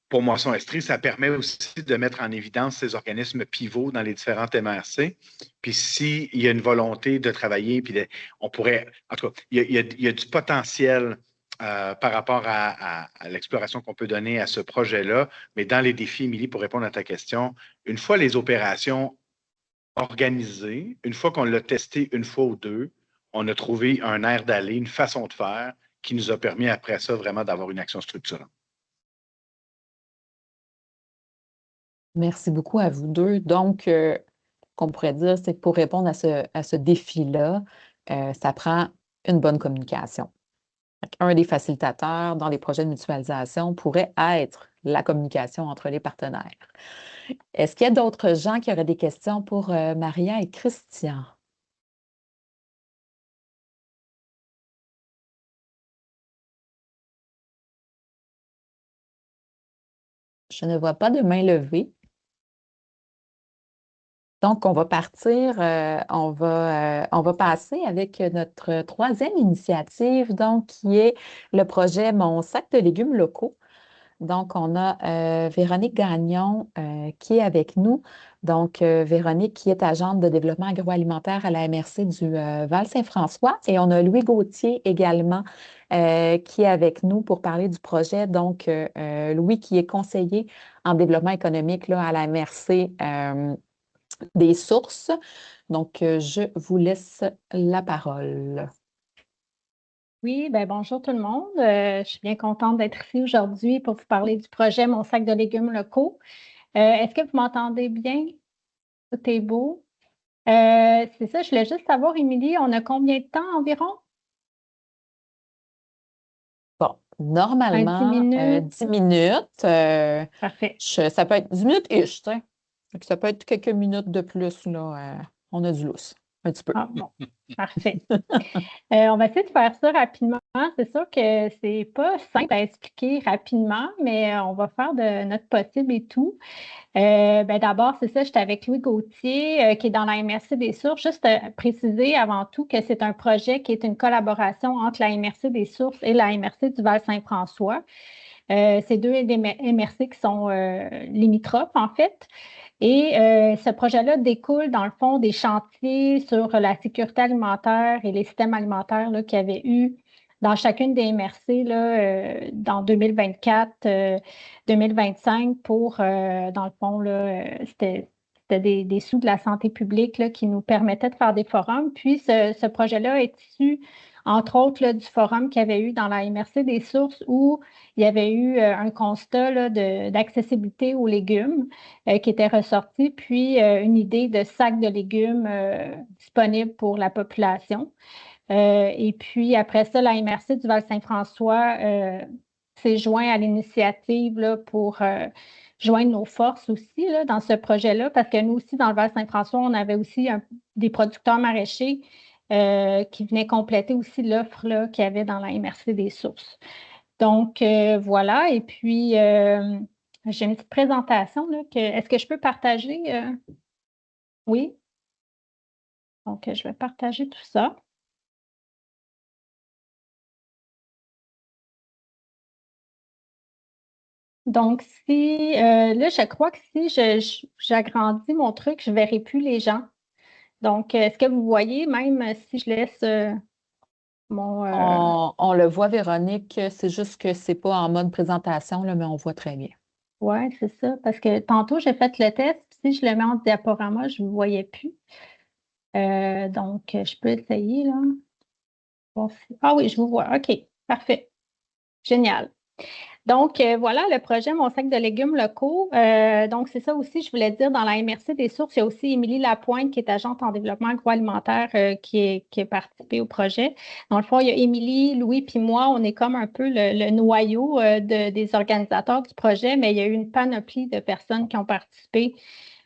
Pour Moisson Estrie, ça permet aussi de mettre en évidence ces organismes pivots dans les différentes MRC. Puis s'il y a une volonté de travailler, puis on pourrait, en tout cas, il y a du potentiel par rapport à l'exploration qu'on peut donner à ce projet-là. Mais dans les défis, Émilie, pour répondre à ta question, une fois les opérations organisées, une fois qu'on l'a testé une fois ou deux, on a trouvé un air d'aller, une façon de faire qui nous a permis après ça vraiment d'avoir une action structurante. Merci beaucoup à vous deux. Donc, qu'on pourrait dire, c'est que pour répondre à ce défi-là, ça prend une bonne communication. Un des facilitateurs dans les projets de mutualisation pourrait être la communication entre les partenaires. Est-ce qu'il y a d'autres gens qui auraient des questions pour Maria et Christian? Je ne vois pas de main levée. Donc, on va partir, on va passer avec notre troisième initiative, donc, qui est le projet Mon sac de légumes locaux. Donc, on a Véronique Gagnon qui est avec nous. Donc, Véronique qui est agente de développement agroalimentaire à la MRC du Val-Saint-François. Et on a Louis Gauthier également qui est avec nous pour parler du projet. Donc, Louis qui est conseiller en développement économique là, à la MRC des sources. Donc, je vous laisse la parole. Oui, ben bonjour tout le monde. Je suis bien contente d'être ici aujourd'hui pour vous parler du projet Mon sac de légumes locaux. Est-ce que vous m'entendez bien? Tout est beau. C'est ça, je voulais juste savoir, Émilie, on a combien de temps environ? Bon, normalement, 10 minutes. 10 minutes. Parfait. Ça peut être 10 minutes-ish, tu sais. Ça peut être quelques minutes de plus, là. On a du lousse, un petit peu. Ah, bon, parfait. On va essayer de faire ça rapidement. C'est sûr que c'est pas simple à expliquer rapidement, mais on va faire de notre possible et tout. D'abord, c'est ça, j'étais avec Louis Gauthier, qui est dans la MRC des Sources. Juste préciser avant tout que c'est un projet qui est une collaboration entre la MRC des Sources et la MRC du Val-Saint-François. C'est deux MRC qui sont limitrophes, en fait. Et ce projet-là découle, dans le fond, des chantiers sur la sécurité alimentaire et les systèmes alimentaires qu'il y avait eu dans chacune des MRC là, dans 2024, 2025 pour, dans le fond, c'était des sous de la santé publique là, qui nous permettaient de faire des forums. Puis ce projet-là est issu, entre autres, là, du forum qu'il y avait eu dans la MRC des Sources où il y avait eu un constat là, d'accessibilité aux légumes qui était ressorti, puis une idée de sac de légumes disponible pour la population. Et puis après ça, la MRC du Val-Saint-François s'est joint à l'initiative là, pour joindre nos forces aussi là, dans ce projet-là, parce que nous aussi, dans le Val-Saint-François, on avait aussi des producteurs maraîchers qui venaient compléter aussi l'offre là, qu'il y avait dans la MRC des Sources. Donc, voilà. Et puis, j'ai une petite présentation. Là, est-ce que je peux partager? Oui. Donc, je vais partager tout ça. Donc, là, je crois que si j'agrandis mon truc, je ne verrai plus les gens. Donc, est-ce que vous voyez, même si je laisse mon... On le voit, Véronique, c'est juste que ce n'est pas en mode présentation, là, mais on voit très bien. Oui, c'est ça. Parce que tantôt, j'ai fait le test. Si je le mets en diaporama, je ne vous voyais plus. Donc, je peux essayer, là. Ah oui, je vous vois. OK, parfait. Génial. Donc, voilà le projet Mon sac de légumes locaux. Donc, c'est ça aussi, je voulais dire, dans la MRC des sources, il y a aussi Émilie Lapointe, qui est agente en développement agroalimentaire, qui a participé au projet. Dans le fond, il y a Émilie, Louis, puis moi, on est comme un peu le noyau des organisateurs du projet, mais il y a eu une panoplie de personnes qui ont participé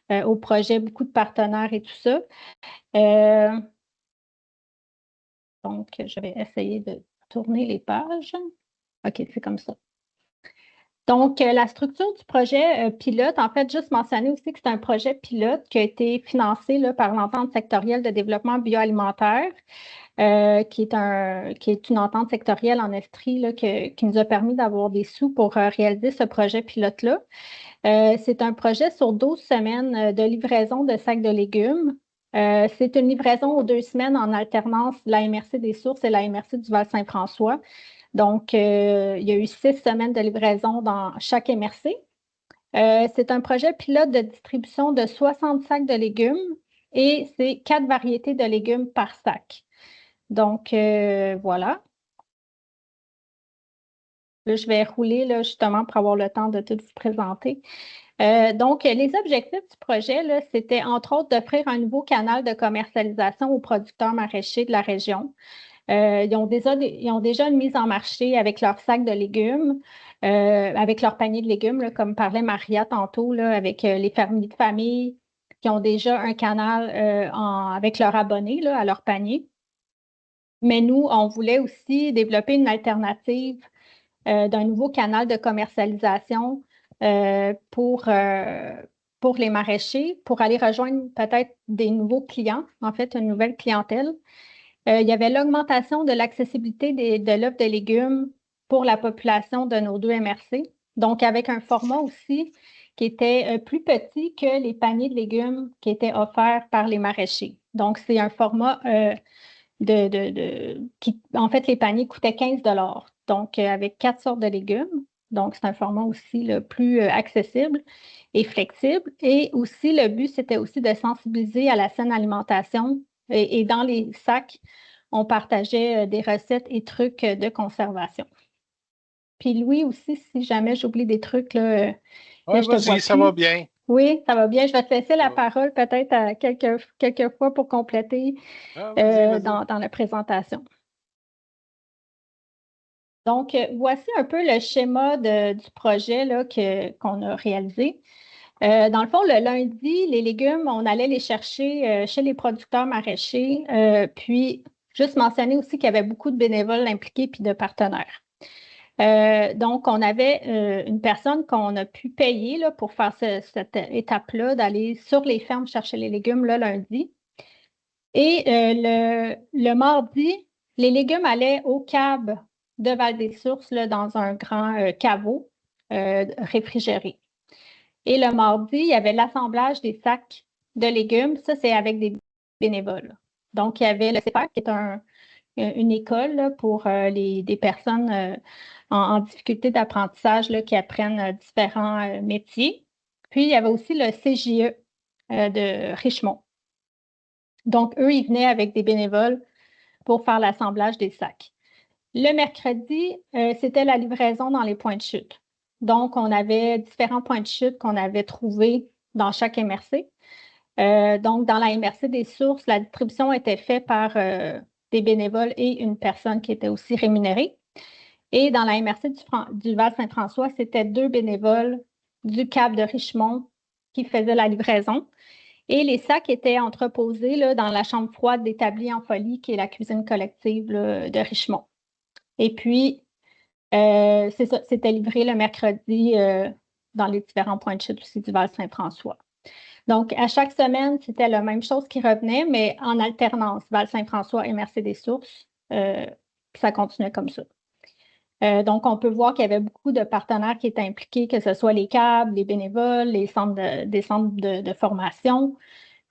au projet, beaucoup de partenaires et tout ça. Donc, je vais essayer de tourner les pages. OK, c'est comme ça. Donc, la structure du projet pilote, en fait, juste mentionner aussi que c'est un projet pilote qui a été financé là, par l'entente sectorielle de développement bioalimentaire, qui est une entente sectorielle en Estrie là, qui nous a permis d'avoir des sous pour réaliser ce projet pilote-là. C'est un projet sur 12 semaines de livraison de sacs de légumes. C'est une livraison aux 2 semaines en alternance de la MRC des Sources et la MRC du Val-Saint-François. Donc, il y a eu 6 semaines de livraison dans chaque MRC. C'est un projet pilote de distribution de 60 sacs de légumes et c'est 4 variétés de légumes par sac. Donc, voilà. Là, je vais rouler là, justement pour avoir le temps de tout vous présenter. Donc, les objectifs du projet, là, c'était entre autres d'offrir un nouveau canal de commercialisation aux producteurs maraîchers de la région. Ils ont déjà une mise en marché avec leur sac de légumes, avec leur panier de légumes, là, comme parlait Maria tantôt, là, avec les fermiers de famille qui ont déjà un canal avec leurs abonnés là, à leur panier. Mais nous, on voulait aussi développer une alternative d'un nouveau canal de commercialisation pour les maraîchers, pour aller rejoindre peut-être des nouveaux clients, en fait, une nouvelle clientèle. Il y avait l'augmentation de l'accessibilité de l'offre de légumes pour la population de nos 2 MRC, donc avec un format aussi qui était plus petit que les paniers de légumes qui étaient offerts par les maraîchers. Donc, c'est un format en fait, les paniers coûtaient 15 $. Donc, avec 4 sortes de légumes. Donc, c'est un format aussi le plus accessible et flexible. Et aussi, le but, c'était aussi de sensibiliser à la saine alimentation. Et dans les sacs, on partageait des recettes et trucs de conservation. Puis Louis aussi, si jamais j'oublie des trucs, là, Oui, je te vois vas-y, ça plus. va bien. Oui, ça va bien. Je vais te laisser la Ouais. parole peut-être à quelques fois pour compléter Ah, vas-y. dans la présentation. Donc, voici un peu le schéma du projet là, qu'on a réalisé. Dans le fond, le lundi, les légumes, on allait les chercher chez les producteurs maraîchers. Puis, juste mentionner aussi qu'il y avait beaucoup de bénévoles impliqués puis de partenaires. Donc, on avait une personne qu'on a pu payer là, pour faire cette étape-là, d'aller sur les fermes chercher les légumes le lundi. Et le mardi, les légumes allaient au cab de Val-des-Sources là, dans un grand caveau réfrigéré. Et le mardi, il y avait l'assemblage des sacs de légumes. Ça, c'est avec des bénévoles. Donc, il y avait le CEPAC, qui est une école là, pour des personnes en difficulté d'apprentissage là, qui apprennent différents métiers. Puis, il y avait aussi le CJE de Richemont. Donc, eux, ils venaient avec des bénévoles pour faire l'assemblage des sacs. Le mercredi, c'était la livraison dans les points de chute. Donc, on avait différents points de chute qu'on avait trouvés dans chaque MRC. Donc, dans la MRC des Sources, la distribution était faite par des bénévoles et une personne qui était aussi rémunérée. Et dans la MRC du Val-Saint-François, c'était 2 bénévoles du Cap de Richemont qui faisaient la livraison. Et les sacs étaient entreposés là, dans la chambre froide d'Établi en Folie, qui est la cuisine collective là, de Richemont. Et puis, c'est ça, c'était livré le mercredi dans les différents points de chute aussi du Val-Saint-François. Donc, à chaque semaine, c'était la même chose qui revenait, mais en alternance, Val-Saint-François et MRC des Sources. Ça continuait comme ça. Donc, on peut voir qu'il y avait beaucoup de partenaires qui étaient impliqués, que ce soit les CAB, les bénévoles, des centres de formation.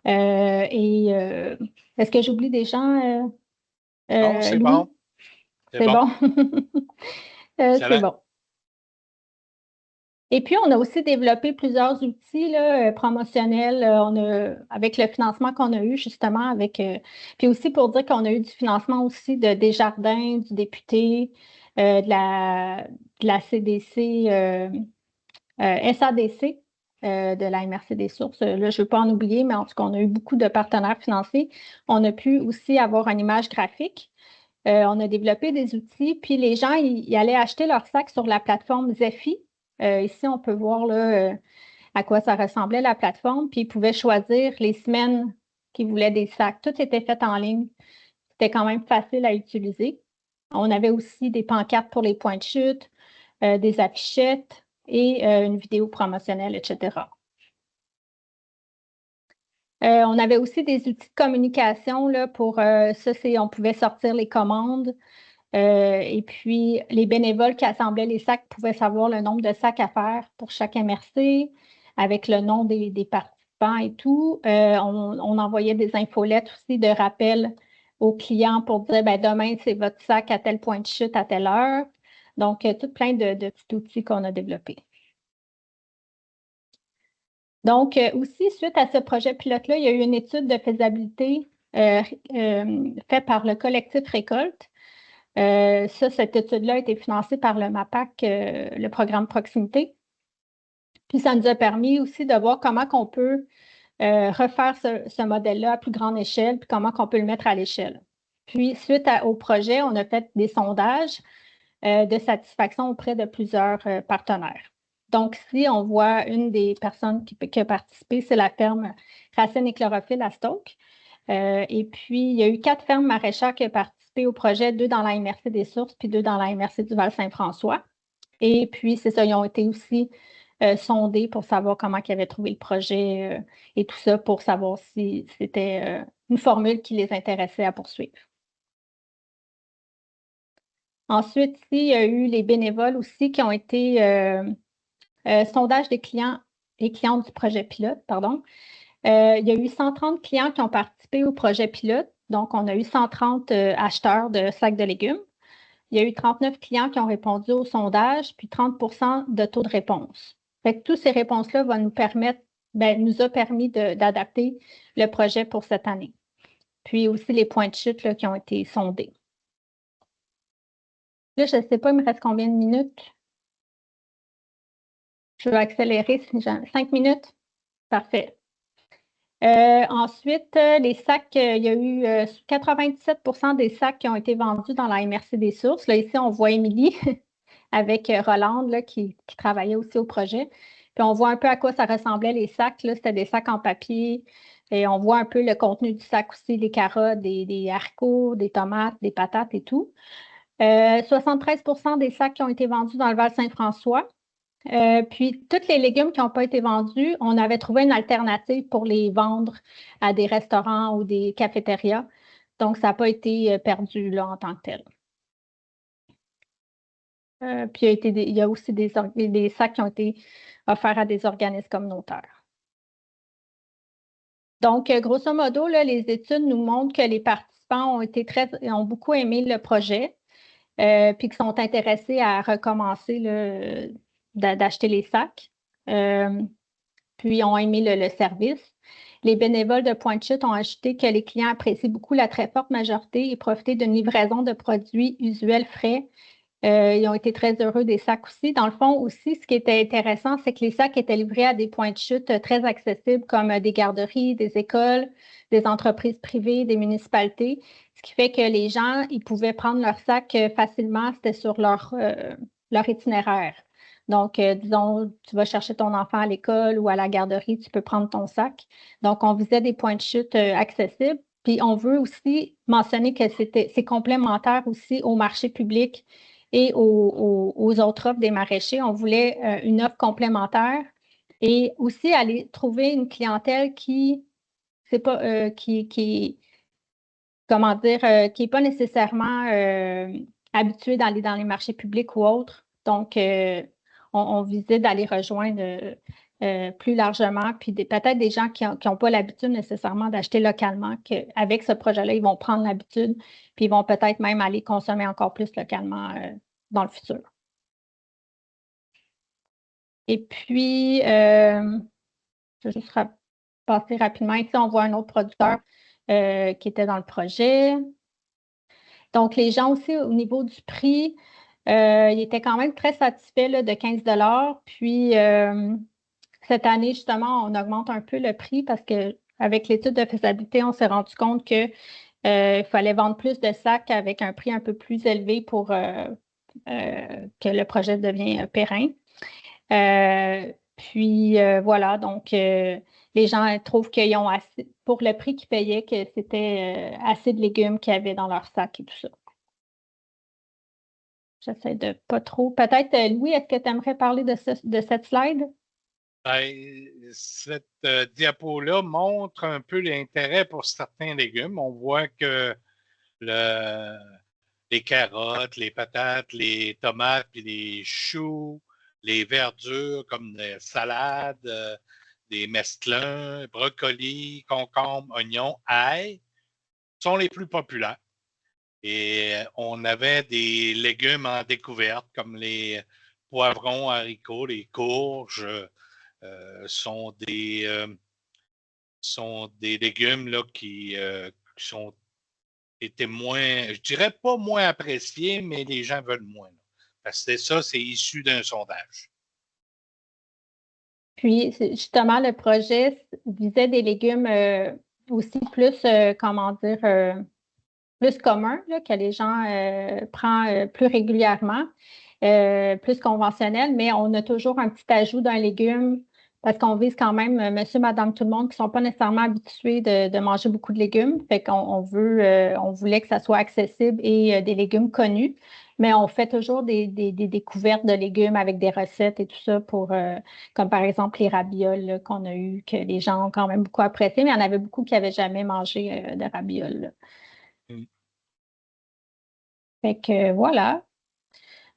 Est-ce que j'oublie des gens? Non, c'est Louis? bon. C'est bon. C'est bon. Et puis, on a aussi développé plusieurs outils là, promotionnels avec le financement qu'on a eu, justement, puis aussi pour dire qu'on a eu du financement aussi de Desjardins, du député, de de la CDC, SADC, de la MRC des Sources. Là, je ne veux pas en oublier, mais en tout cas, on a eu beaucoup de partenaires financiers. On a pu aussi avoir une image graphique. On a développé des outils, puis les gens, ils allaient acheter leur sac sur la plateforme Zephy. Ici, on peut voir là, à quoi ça ressemblait la plateforme, puis ils pouvaient choisir les semaines qu'ils voulaient des sacs. Tout était fait en ligne. C'était quand même facile à utiliser. On avait aussi des pancartes pour les points de chute, des affichettes et une vidéo promotionnelle, etc. On avait aussi des outils de communication là, pour ça, on pouvait sortir les commandes. Et puis, les bénévoles qui assemblaient les sacs pouvaient savoir le nombre de sacs à faire pour chaque MRC, avec le nom des participants et tout. On envoyait des infolettes aussi de rappel aux clients pour dire ben, demain, c'est votre sac à tel point de chute à telle heure. Donc, tout plein de petits outils qu'on a développés. Donc, aussi, suite à ce projet pilote-là, il y a eu une étude de faisabilité faite par le collectif Récolte. Cette étude-là a été financée par le MAPAC, le programme Proximité. Puis, ça nous a permis aussi de voir comment on peut refaire ce modèle-là à plus grande échelle, puis comment on peut le mettre à l'échelle. Puis, suite au projet, on a fait des sondages de satisfaction auprès de plusieurs partenaires. Donc, ici, on voit une des personnes qui a participé, c'est la ferme Racine et Chlorophylle à Stoke. Et puis, il y a eu 4 fermes maraîchères qui ont participé au projet, 2 dans la MRC des Sources, puis 2 dans la MRC du Val-Saint-François. Et puis, c'est ça, ils ont été aussi sondés pour savoir comment ils avaient trouvé le projet et tout ça, pour savoir si c'était une formule qui les intéressait à poursuivre. Ensuite, ici, il y a eu les bénévoles aussi qui ont été sondage des clients et clientes du projet pilote, pardon. Il y a eu 130 clients qui ont participé au projet pilote. Donc, on a eu 130 acheteurs de sacs de légumes. Il y a eu 39 clients qui ont répondu au sondage, puis 30 de taux de réponse. Fait que toutes ces réponses-là vont nous permettre, nous a permis d'adapter le projet pour cette année. Puis aussi les points de chute là, qui ont été sondés. Là, je ne sais pas, il me reste combien de minutes? Je vais accélérer. 5 minutes? Parfait. Ensuite, les sacs, il y a eu 97 des sacs qui ont été vendus dans la MRC des Sources. Là, ici, on voit Émilie avec Rolande là, qui travaillait aussi au projet. Puis on voit un peu à quoi ça ressemblait les sacs. C'était des sacs en papier. Et on voit un peu le contenu du sac aussi, des carottes, des haricots, des tomates, des patates et tout. 73 des sacs qui ont été vendus dans le Val-Saint-François. Puis, tous les légumes qui n'ont pas été vendus, on avait trouvé une alternative pour les vendre à des restaurants ou des cafétérias. Donc, ça n'a pas été perdu là, en tant que tel. Puis, il y a aussi des sacs qui ont été offerts à des organismes communautaires. Donc, grosso modo, là, les études nous montrent que les participants ont beaucoup aimé le projet, puis qu'ils sont intéressés à recommencer d'acheter les sacs, puis ont aimé le service. Les bénévoles de Point de Chute ont ajouté que les clients apprécient beaucoup la très forte majorité et profitaient d'une livraison de produits usuels frais. Ils ont été très heureux des sacs aussi. Dans le fond aussi, ce qui était intéressant, c'est que les sacs étaient livrés à des points de chute très accessibles comme des garderies, des écoles, des entreprises privées, des municipalités, ce qui fait que les gens, ils pouvaient prendre leurs sacs facilement, c'était sur leur itinéraire. Donc, disons, tu vas chercher ton enfant à l'école ou à la garderie, tu peux prendre ton sac. Donc, on visait des points de chute accessibles. Puis, on veut aussi mentionner que c'est complémentaire aussi au marché public et aux autres offres des maraîchers. On voulait une offre complémentaire et aussi aller trouver une clientèle qui n'est pas, comment dire, qui n'est pas nécessairement habituée d'aller dans les marchés publics ou autres. Donc, on visait d'aller rejoindre plus largement, puis peut-être des gens qui n'ont pas l'habitude nécessairement d'acheter localement, qu'avec ce projet-là, ils vont prendre l'habitude, puis ils vont peut-être même aller consommer encore plus localement dans le futur. Et puis, je vais juste passer rapidement. Ici, on voit un autre producteur qui était dans le projet. Donc, les gens aussi, au niveau du prix, Il était quand même très satisfait là, de 15 $. Puis, cette année, justement, on augmente un peu le prix parce qu'avec l'étude de faisabilité, on s'est rendu compte qu'il fallait vendre plus de sacs avec un prix un peu plus élevé pour que le projet devienne périn. Puis, voilà, donc les gens trouvent qu'ils ont assez, pour le prix qu'ils payaient, que c'était assez de légumes qu'il y avait dans leur sac et tout ça. J'essaie de pas trop. Peut-être, Louis, est-ce que tu aimerais parler de cette slide? Ben, cette diapo-là montre un peu l'intérêt pour certains légumes. On voit que les carottes, les patates, les tomates, puis les choux, les verdures comme des salades, des mesclun, brocolis, concombres, oignons, ail sont les plus populaires. Et on avait des légumes en découverte comme les poivrons, haricots, les courges sont des légumes là, qui étaient moins, je dirais pas moins appréciés, mais les gens veulent moins. Là. Parce que c'est issu d'un sondage. Puis, justement, le projet visait des légumes aussi plus, comment dire, plus communs, là, que les gens prennent plus régulièrement, plus conventionnels, mais on a toujours un petit ajout d'un légume parce qu'on vise quand même monsieur, madame, tout le monde qui ne sont pas nécessairement habitués de manger beaucoup de légumes. Fait qu'on on voulait que ça soit accessible et des légumes connus. Mais on fait toujours des découvertes de légumes avec des recettes et tout ça pour, comme par exemple les ravioles là, qu'on a eu, que les gens ont quand même beaucoup apprécié, mais il y en avait beaucoup qui n'avaient jamais mangé de ravioles. Là. Fait que voilà.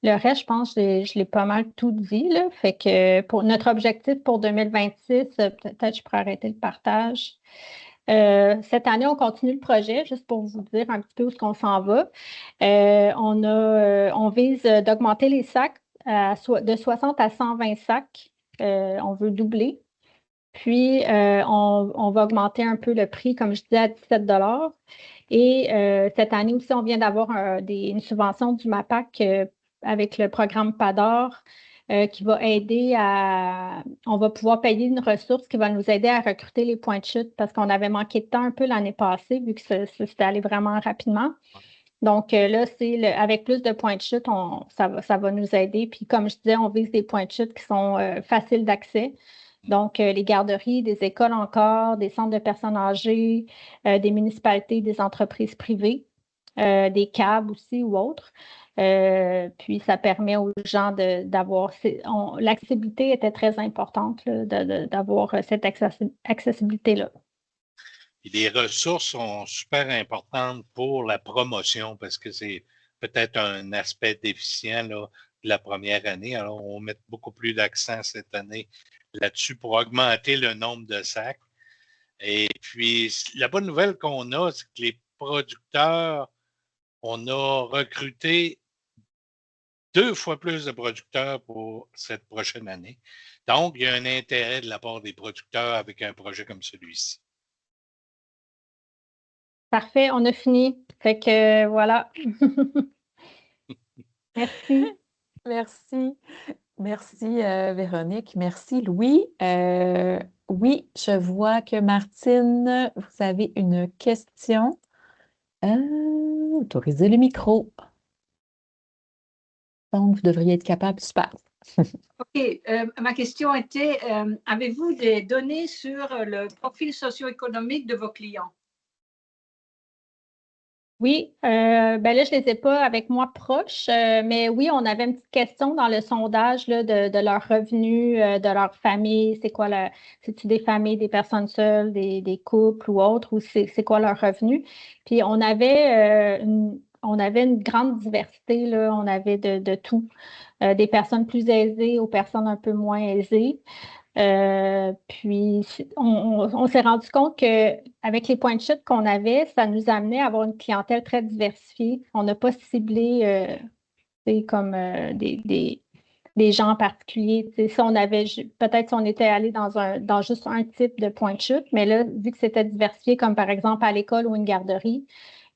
Le reste, je pense que je l'ai pas mal tout dit. Là. Fait que pour notre objectif pour 2026, peut-être je pourrais arrêter le partage. Cette année, on continue le projet, juste pour vous dire un petit peu où est-ce qu'on s'en va. On vise d'augmenter les sacs de 60 à 120 sacs. On veut doubler. Puis, on va augmenter un peu le prix, comme je disais, à 17 $. Et cette année aussi, on vient d'avoir une subvention du MAPAC avec le programme PADOR qui va aider on va pouvoir payer une ressource qui va nous aider à recruter les points de chute parce qu'on avait manqué de temps un peu l'année passée vu que c'était allé vraiment rapidement. Donc là, avec plus de points de chute, ça va nous aider. Puis comme je disais, on vise des points de chute qui sont faciles d'accès. Donc, les garderies, des écoles encore, des centres de personnes âgées, des municipalités, des entreprises privées, des CAB aussi ou autres. Puis, ça permet aux gens d'avoir... L'accessibilité était très importante là, d'avoir cette accessibilité-là. Et les ressources sont super importantes pour la promotion parce que c'est peut-être un aspect déficient là, de la première année. Alors, on met beaucoup plus d'accent cette année là-dessus pour augmenter le nombre de sacs. Et puis, la bonne nouvelle qu'on a, c'est que les producteurs, on a recruté 2 fois plus de producteurs pour cette prochaine année. Donc, il y a un intérêt de la part des producteurs avec un projet comme celui-ci. Parfait, on a fini. Fait que voilà. Merci. Merci. Merci, Véronique. Merci, Louis. Oui, je vois que Martine, vous avez une question. Autorisez le micro. Donc, vous devriez être capable. Super. OK. Ma question était, avez-vous des données sur le profil socio-économique de vos clients? Oui, ben là, je ne les ai pas avec moi proches, mais oui, on avait une petite question dans le sondage là, de leurs revenus, de leur famille. C'est quoi c'est-tu des familles, des personnes seules, des couples ou autres, ou c'est quoi leur revenu? Puis on avait une grande diversité, là, on avait de tout, des personnes plus aisées aux personnes un peu moins aisées. Puis, on s'est rendu compte qu'avec les points de chute qu'on avait, ça nous amenait à avoir une clientèle très diversifiée. On n'a pas ciblé comme des des gens en particulier. Tu sais, si on avait peut-être si on était allé dans juste un type de point de chute, mais là, vu que c'était diversifié, comme par exemple à l'école ou une garderie,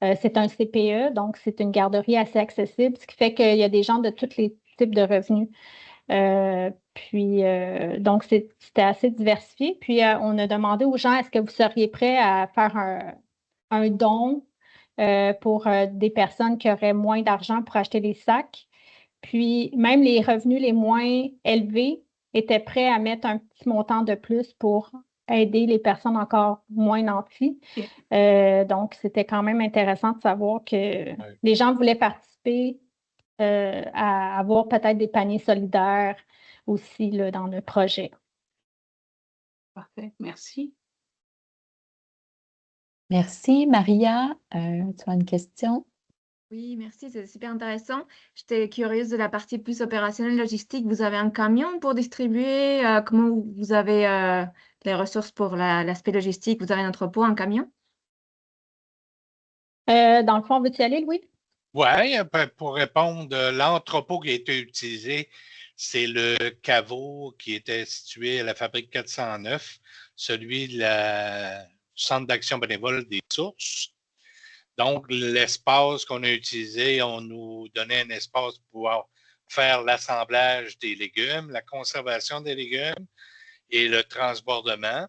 c'est un CPE, donc c'est une garderie assez accessible, ce qui fait qu'il y a des gens de tous les types de revenus. Donc, c'était assez diversifié. Puis, on a demandé aux gens, est-ce que vous seriez prêts à faire un don pour des personnes qui auraient moins d'argent pour acheter des sacs? Puis, même les revenus les moins élevés étaient prêts à mettre un petit montant de plus pour aider les personnes encore moins nanties. Donc, c'était quand même intéressant de savoir que les gens voulaient participer à avoir peut-être des paniers solidaires aussi là, dans le projet. Parfait, merci. Merci. Maria, tu as une question? Oui, merci, c'est super intéressant. J'étais curieuse de la partie plus opérationnelle, logistique. Vous avez un camion pour distribuer? Comment vous avez les ressources pour l'aspect logistique? Vous avez un entrepôt, un camion? Dans le fond, veux-tu y aller, Louis? Oui, pour répondre, l'entrepôt qui a été utilisé, c'est le caveau qui était situé à la fabrique 409, celui du Centre d'action bénévole des Sources. Donc, l'espace qu'on a utilisé, on nous donnait un espace pour pouvoir faire l'assemblage des légumes, la conservation des légumes et le transbordement.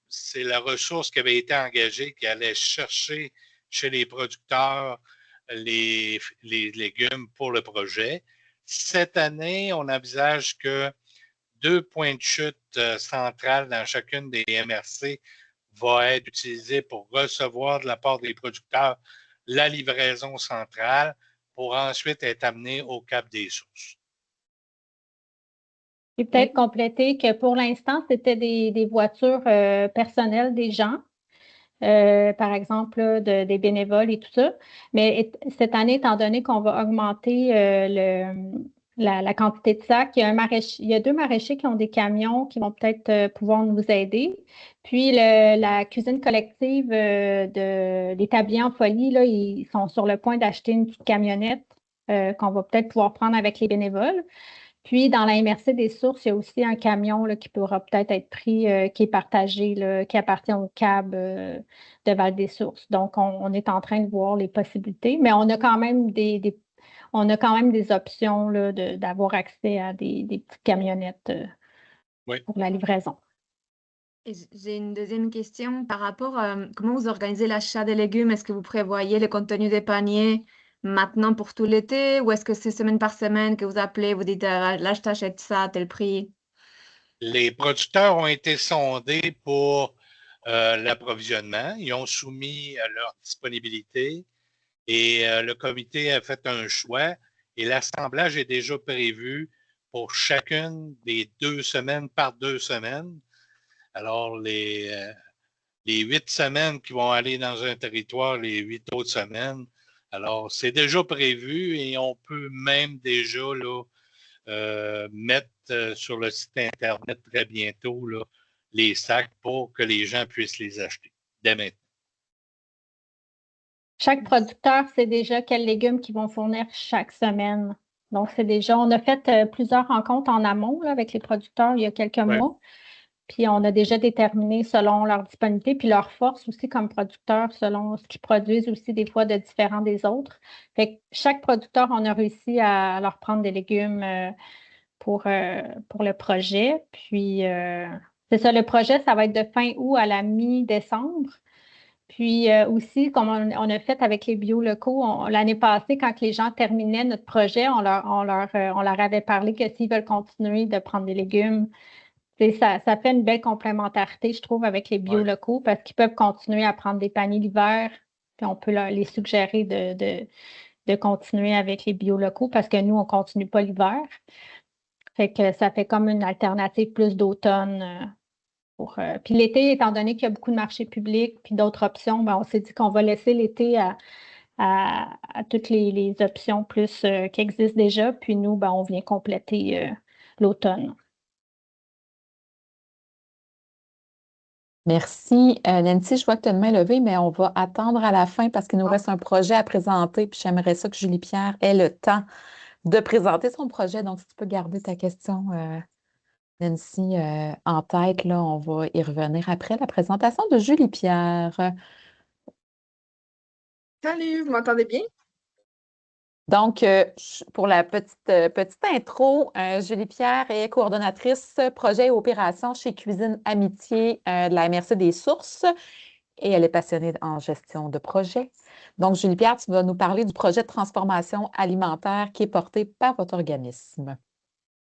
C'est la ressource qui avait été engagée qui allait chercher chez les producteurs les légumes pour le projet. Cette année, on envisage que 2 points de chute centrales dans chacune des MRC va être utilisé pour recevoir de la part des producteurs la livraison centrale pour ensuite être amené au Cap des Sources. Et peut-être compléter que pour l'instant, c'était des voitures personnelles des gens, par exemple là, des bénévoles et tout ça. Mais cette année, étant donné qu'on va augmenter la quantité de sacs, il y a 2 maraîchers qui ont des camions qui vont peut-être pouvoir nous aider. Puis la cuisine collective des tabliers en folie, là, ils sont sur le point d'acheter une petite camionnette qu'on va peut-être pouvoir prendre avec les bénévoles. Puis, dans la MRC des Sources, il y a aussi un camion là, qui pourra peut-être être pris, qui est partagé, là, qui appartient au CAB de Val-des-Sources. Donc, on est en train de voir les possibilités, mais on a quand même des options là, d'avoir accès à des petites camionnettes pour la livraison. Et j'ai une deuxième question par rapport à comment vous organisez l'achat des légumes. Est-ce que vous prévoyez le contenu des paniers maintenant pour tout l'été ou est-ce que c'est semaine par semaine que vous appelez, vous dites là, je t'achète ça à tel prix? Les producteurs ont été sondés pour l'approvisionnement. Ils ont soumis leur disponibilité et le comité a fait un choix et l'assemblage est déjà prévu pour chacune des 2 semaines par 2 semaines. Alors, les 8 semaines qui vont aller dans un territoire, les 8 autres semaines. Alors, c'est déjà prévu et on peut même déjà là, mettre sur le site Internet très bientôt là, les sacs pour que les gens puissent les acheter dès maintenant. Chaque producteur sait déjà quels légumes qu'ils vont fournir chaque semaine. Donc, on a fait plusieurs rencontres en amont là, avec les producteurs il y a quelques mois. Puis, on a déjà déterminé selon leur disponibilité, puis leur force aussi comme producteur, selon ce qu'ils produisent aussi des fois de différent des autres. Fait que chaque producteur, on a réussi à leur prendre des légumes pour le projet. Puis, c'est ça, le projet, ça va être de fin août à la mi-décembre. Puis aussi, comme on a fait avec les bio-locaux, l'année passée, quand les gens terminaient notre projet, on leur avait parlé que s'ils veulent continuer de prendre des légumes, ça fait une belle complémentarité, je trouve, avec les bio-locaux parce qu'ils peuvent continuer à prendre des paniers l'hiver, puis on peut les suggérer de continuer avec les bio-locaux parce que nous, on ne continue pas l'hiver. Fait que ça fait comme une alternative plus d'automne. Puis l'été, étant donné qu'il y a beaucoup de marchés publics puis d'autres options, ben, on s'est dit qu'on va laisser l'été à toutes les options plus qui existent déjà. Puis nous, ben, on vient compléter l'automne. Merci. Nancy, je vois que tu as une main levée, mais on va attendre à la fin parce qu'il nous reste un projet à présenter. Puis j'aimerais ça que Julie-Pierre ait le temps de présenter son projet. Donc, si tu peux garder ta question, Nancy, en tête, là, on va y revenir après la présentation de Julie-Pierre. Salut, vous m'entendez bien? Donc, pour la petite intro, Julie-Pierre est coordonnatrice projet et opération chez Cuisine Amitié de la MRC des Sources et elle est passionnée en gestion de projet. Donc, Julie-Pierre, tu vas nous parler du projet de transformation alimentaire qui est porté par votre organisme.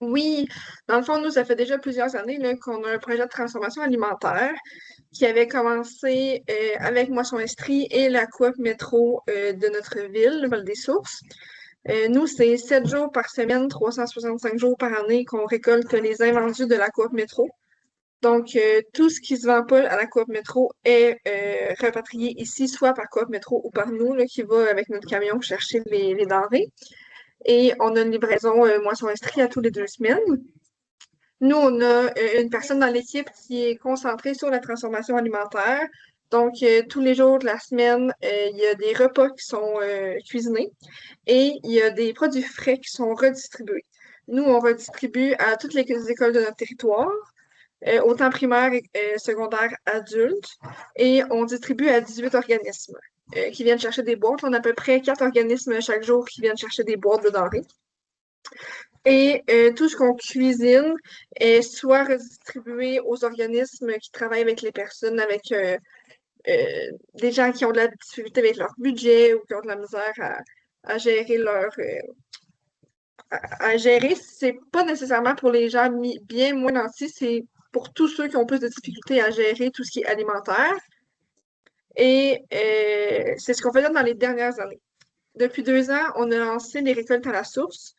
Oui, dans le fond, nous, ça fait déjà plusieurs années là, qu'on a un projet de transformation alimentaire qui avait commencé avec Moisson Estrie et la coop métro de notre ville, le Val-des-Sources. Nous, c'est 7 jours par semaine, 365 jours par année qu'on récolte les invendus de la coop métro. Donc, tout ce qui ne se vend pas à la coop métro est rapatrié ici, soit par coop métro ou par nous, là, qui va avec notre camion chercher les denrées. Et on a une livraison Moisson Estrie à tous les 2 semaines. Nous, on a une personne dans l'équipe qui est concentrée sur la transformation alimentaire. Donc, tous les jours de la semaine, il y a des repas qui sont cuisinés et il y a des produits frais qui sont redistribués. Nous, on redistribue à toutes les écoles de notre territoire, autant primaire et secondaire adultes, et on distribue à 18 organismes qui viennent chercher des boîtes. On a à peu près 4 organismes chaque jour qui viennent chercher des boîtes de denrées. Et tout ce qu'on cuisine est soit redistribué aux organismes qui travaillent avec les personnes, avec des gens qui ont de la difficulté avec leur budget ou qui ont de la misère à gérer à gérer. C'est pas nécessairement pour les gens bien moins nantis, c'est pour tous ceux qui ont plus de difficultés à gérer tout ce qui est alimentaire. Et c'est ce qu'on faisait dans les dernières années. Depuis 2 ans, on a lancé les récoltes à la source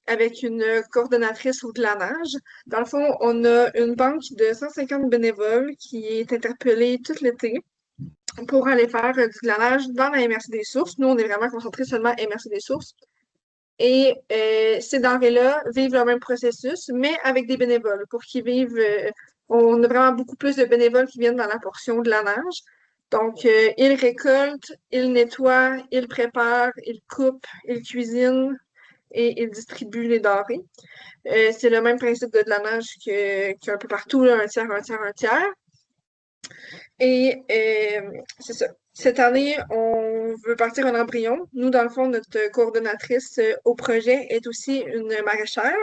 avec une coordonnatrice au glanage. Dans le fond, on a une banque de 150 bénévoles qui est interpellée tout l'été pour aller faire du glanage dans la MRC des Sources. Nous, on est vraiment concentrés seulement à MRC des Sources. Et ces denrées-là vivent le même processus, mais avec des bénévoles pour qu'ils vivent. On a vraiment beaucoup plus de bénévoles qui viennent dans la portion glanage. Donc, ils récoltent, ils nettoient, ils préparent, ils coupent, ils cuisinent et ils distribuent les denrées. C'est le même principe de glanage qu'un peu partout, là, un tiers, un tiers, un tiers. Et c'est ça. Cette année, on veut partir un embryon. Nous, dans le fond, notre coordonnatrice au projet est aussi une maraîchère.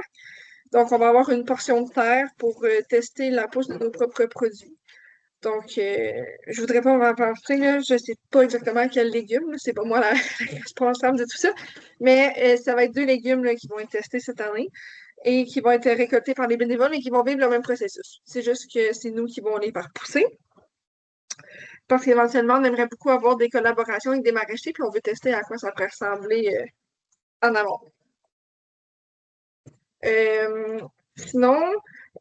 Donc, on va avoir une portion de terre pour tester la pousse de nos propres produits. Donc, je voudrais pas m'avancer, là. Je sais pas exactement quels légumes. C'est pas moi la responsable de tout ça. Mais ça va être 2 légumes là, qui vont être testés cette année et qui vont être récoltés par les bénévoles et qui vont vivre le même processus. C'est juste que c'est nous qui vont les faire pousser. Parce qu'éventuellement, on aimerait beaucoup avoir des collaborations avec des maraîchers, puis on veut tester à quoi ça pourrait ressembler en amont. Sinon,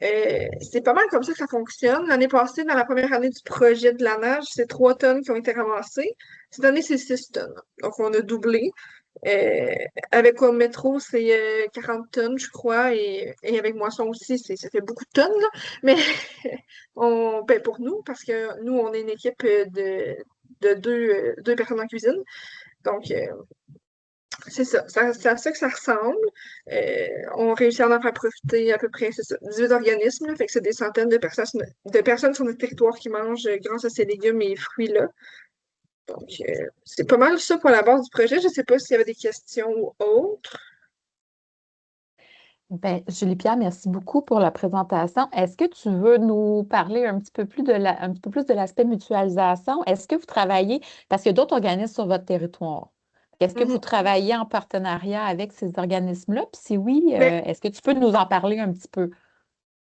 c'est pas mal comme ça que ça fonctionne. L'année passée, dans la première année du projet de glanage, c'est 3 tonnes qui ont été ramassées. Cette année, c'est 6 tonnes. Donc, on a doublé. Avec Coop Métro, c'est 40 tonnes, je crois, et avec Moisson aussi, ça fait beaucoup de tonnes, là. Mais pour nous, parce que nous, on est une équipe de 2 personnes en cuisine. Donc, c'est ça. C'est à ça que ça ressemble. On réussit à en faire profiter à peu près, c'est ça, 18 organismes, là. Fait que c'est des centaines de personnes sur notre territoire qui mangent grâce à ces légumes et fruits-là. Donc, c'est pas mal ça pour la base du projet. Je ne sais pas s'il y avait des questions ou autres. Bien, Julie-Pierre, merci beaucoup pour la présentation. Est-ce que tu veux nous parler un petit peu plus de l'aspect mutualisation? Est-ce que vous travaillez, parce qu'il y a d'autres organismes sur votre territoire, est-ce que vous travaillez en partenariat avec ces organismes-là? Puis si oui, est-ce que tu peux nous en parler un petit peu?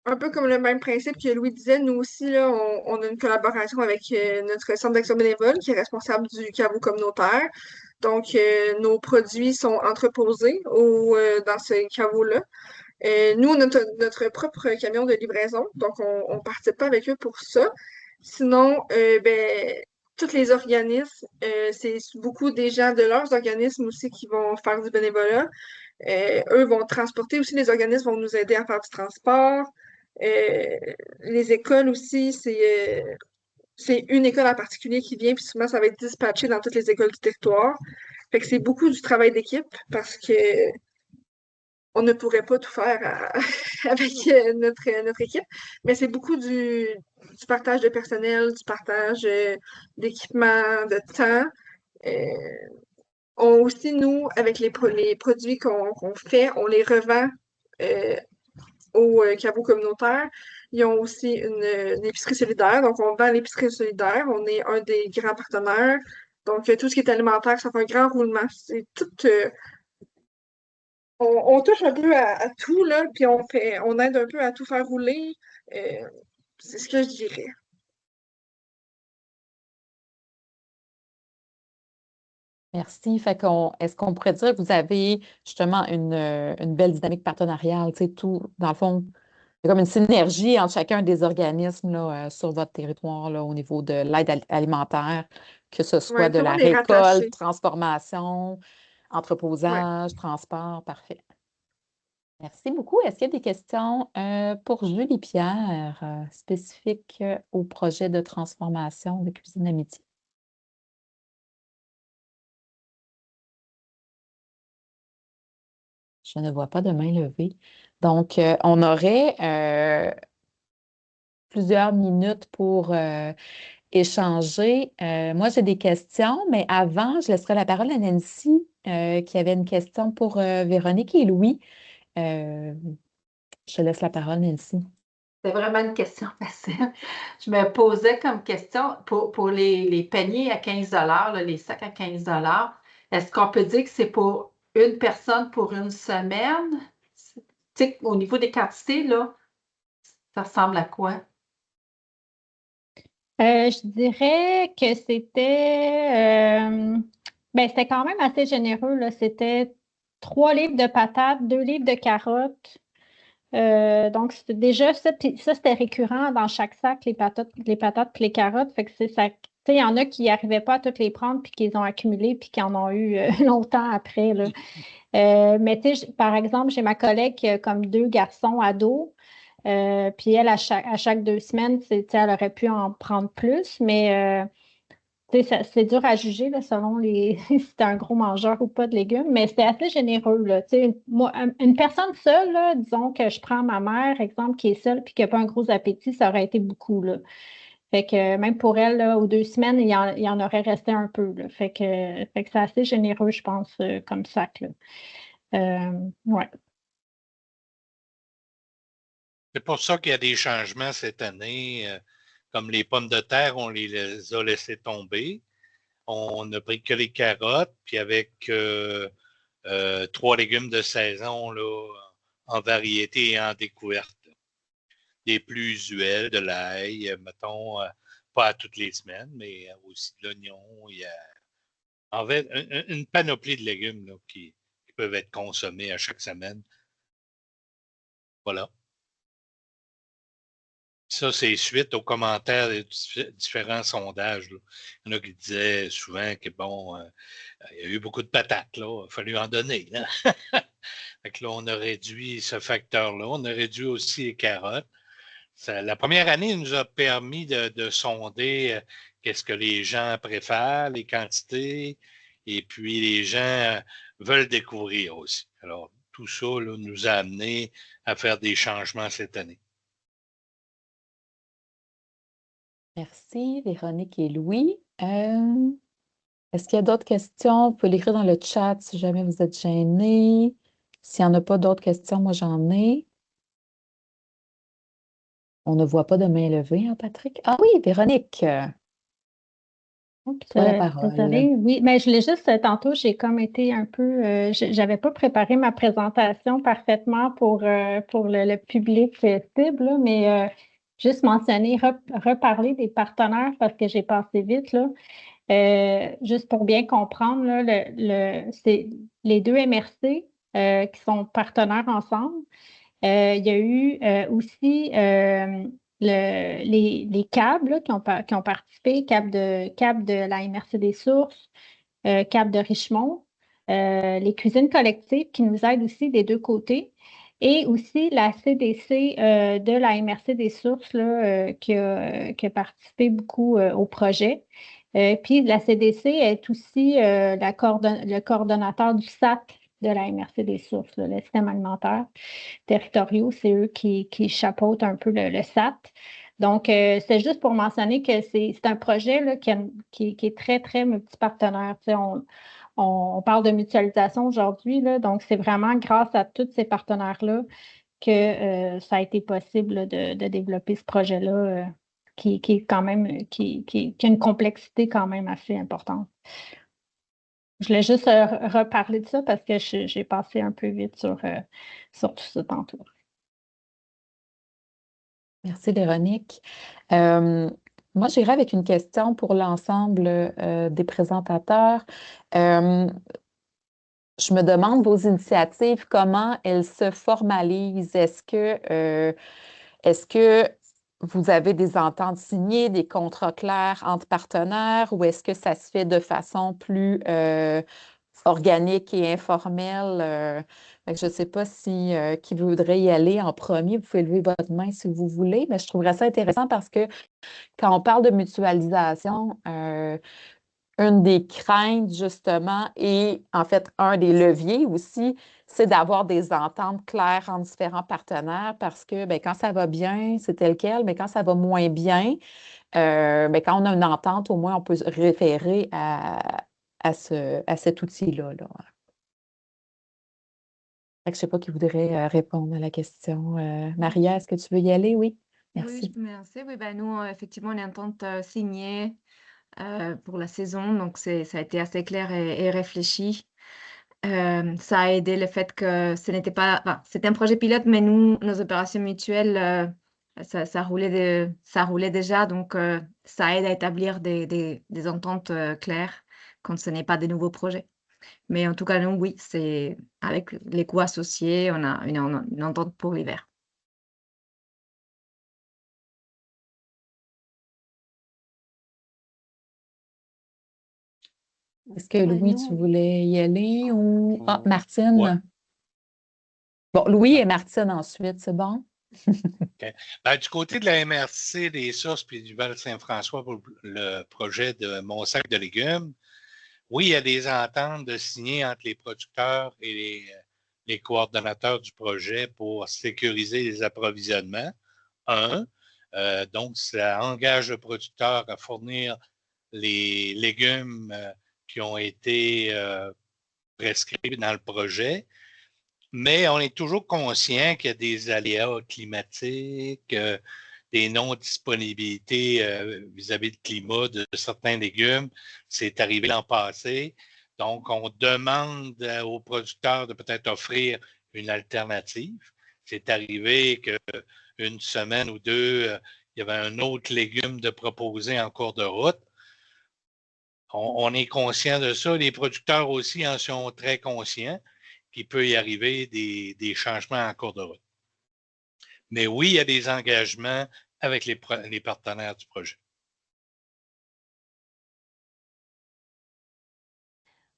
Un peu comme le même principe que Louis disait, nous aussi, là, on a une collaboration avec notre centre d'action bénévole qui est responsable du caveau communautaire. Donc, nos produits sont entreposés dans ce caveau-là. Nous, on a notre propre camion de livraison, donc on ne participe pas avec eux pour ça. Sinon, tous les organismes, c'est beaucoup des gens de leurs organismes aussi qui vont faire du bénévolat. Eux vont transporter aussi, les organismes vont nous aider à faire du transport. Les écoles aussi, c'est une école en particulier qui vient, puis souvent ça va être dispatché dans toutes les écoles du territoire. Fait que c'est beaucoup du travail d'équipe parce que on ne pourrait pas tout faire avec notre équipe, mais c'est beaucoup du partage de personnel, du partage d'équipement, de temps. Aussi, nous, avec les produits qu'on fait, on les revend aux caveaux communautaires. Ils ont aussi une épicerie solidaire, donc on vend l'épicerie solidaire. On est un des grands partenaires. Donc, tout ce qui est alimentaire, ça fait un grand roulement. C'est tout. On touche un peu à tout, là, puis on aide un peu à tout faire rouler. C'est ce que je dirais. Merci. Est-ce qu'on pourrait dire que vous avez justement une belle dynamique partenariale, tu sais, tout, dans le fond, il y a comme une synergie entre chacun des organismes là, sur votre territoire là, au niveau de l'aide alimentaire, que ce soit Ouais, de tout le la monde est rattaché. récolte, transformation, Ouais. entreposage, transport, parfait. Merci beaucoup. Est-ce qu'il y a des questions pour Julie Pierre spécifiques au projet de transformation de Cuisine Amitié? Je ne vois pas de main levée. Donc, on aurait plusieurs minutes pour échanger. Moi, j'ai des questions, mais avant, je laisserai la parole à Nancy qui avait une question pour Véronique et Louis. Je te laisse la parole, Nancy. C'est vraiment une question facile. Je me posais comme question pour les paniers à 15 là, les sacs à 15 est-ce qu'on peut dire que c'est pour une personne pour une semaine? Tu sais, au niveau des quantités, là, ça ressemble à quoi? Je dirais que c'était quand même assez généreux, là. C'était 3 livres de patates, 2 livres de carottes. Donc, déjà, ça, c'était récurrent dans chaque sac, les patates puis les carottes. Fait que c'est ça. Tu sais, il y en a qui n'arrivaient pas à toutes les prendre puis qu'ils ont accumulé puis qui en ont eu longtemps après, là. Mais tu sais, par exemple, j'ai ma collègue qui a comme 2 garçons ados. Puis elle, à chaque 2 semaines, tu sais, elle aurait pu en prendre plus, mais tu sais, c'est dur à juger là, selon si c'est un gros mangeur ou pas de légumes, mais c'était assez généreux. Là, tu sais, moi, une personne seule, là, disons que je prends ma mère, exemple, qui est seule puis qui n'a pas un gros appétit, ça aurait été beaucoup. Là. Fait que même pour elle, là, aux 2 semaines, il y en aurait resté un peu. Là. Fait que c'est assez généreux, je pense, comme sac. Là. Ouais. C'est pour ça qu'il y a des changements cette année. Comme les pommes de terre, on les a laissées tomber. On n'a pris que les carottes, puis avec 3 légumes de saison là, en variété et en découverte. Des plus usuels, de l'ail, mettons, pas à toutes les semaines, mais aussi de l'oignon. Il y a en fait une panoplie de légumes là, qui peuvent être consommés à chaque semaine. Voilà. Ça, c'est suite aux commentaires des différents sondages. Là. Il y en a qui disaient souvent que, bon, il y a eu beaucoup de patates, là. Il a fallu en donner. Là. Fait que là, on a réduit ce facteur-là. On a réduit aussi les carottes. La première année, il nous a permis de sonder qu'est-ce que les gens préfèrent, les quantités, et puis les gens veulent découvrir aussi. Alors, tout ça là, nous a amené à faire des changements cette année. Merci, Véronique et Louis. Est-ce qu'il y a d'autres questions? Vous pouvez l'écrire dans le chat si jamais vous êtes gênés. S'il n'y en a pas d'autres questions, moi j'en ai. On ne voit pas de main levée, hein, Patrick? Ah oui, Véronique. Oups, Tu as la parole. désolée. Oui, mais je l'ai juste tantôt, j'ai comme été un peu. J'avais pas préparé ma présentation parfaitement pour le public cible, là, mais juste mentionner, reparler des partenaires parce que j'ai passé vite, là. Juste pour bien comprendre, là, c'est les 2 MRC qui sont partenaires ensemble. Il y a eu aussi les CAB là, qui ont participé, CAB de la MRC des Sources, CAB de Richemont, les cuisines collectives qui nous aident aussi des 2 côtés, et aussi la CDC de la MRC des Sources là, qui a participé beaucoup au projet. Puis la CDC est aussi le coordonnateur du SAC de la MRC des sources, le système alimentaire territoriaux, c'est eux qui chapeautent un peu le SAT. Donc, c'est juste pour mentionner que c'est un projet là, qui est très, très multipartenaire. Tu sais, on parle de mutualisation aujourd'hui, là, donc c'est vraiment grâce à tous ces partenaires-là que ça a été possible là, de développer ce projet-là qui est quand même, qui a une complexité quand même assez importante. Je voulais juste reparler de ça parce que j'ai passé un peu vite sur tout ça tantôt. Merci, Véronique. Moi, j'irai avec une question pour l'ensemble des présentateurs. Je me demande vos initiatives, comment elles se formalisent? Est-ce que vous avez des ententes signées, des contrats clairs entre partenaires ou est-ce que ça se fait de façon plus organique et informelle? Je ne sais pas qui voudrait y aller en premier. Vous pouvez lever votre main si vous voulez, mais je trouverais ça intéressant parce que quand on parle de mutualisation, une des craintes, justement, et en fait, un des leviers aussi, c'est d'avoir des ententes claires entre différents partenaires parce que quand ça va bien, c'est tel quel, mais quand ça va moins bien, quand on a une entente, au moins, on peut se référer à cet outil-là. Là. Je ne sais pas qui voudrait répondre à la question. Maria, est-ce que tu veux y aller? Oui, merci. Oui, merci. Oui, nous, effectivement, on est en entente signée pour la saison, donc ça a été assez clair et réfléchi. Ça a aidé le fait que ce n'était pas... c'était un projet pilote, mais nous, nos opérations mutuelles, ça roulait déjà, donc ça aide à établir des ententes claires quand ce n'est pas des nouveaux projets. Mais en tout cas, nous, oui, c'est avec les coûts associés, on a une entente pour l'hiver. Est-ce que Louis, tu voulais y aller ou... Ah, Martine. Ouais. Bon, Louis et Martine ensuite, c'est bon? Okay. Du côté de la MRC des sources puis du Val-Saint-François pour le projet de Mon sac de légumes, oui, il y a des ententes de signer entre les producteurs et les coordonnateurs du projet pour sécuriser les approvisionnements. Donc, ça engage le producteur à fournir les légumes qui ont été prescrits dans le projet. Mais on est toujours conscient qu'il y a des aléas climatiques, des non-disponibilités vis-à-vis du climat de certains légumes. C'est arrivé l'an passé. Donc, on demande aux producteurs de peut-être offrir une alternative. C'est arrivé qu'une semaine ou deux, il y avait un autre légume de proposer en cours de route. On est conscient de ça. Les producteurs aussi en sont très conscients qu'il peut y arriver des changements en cours de route. Mais oui, il y a des engagements avec les partenaires du projet.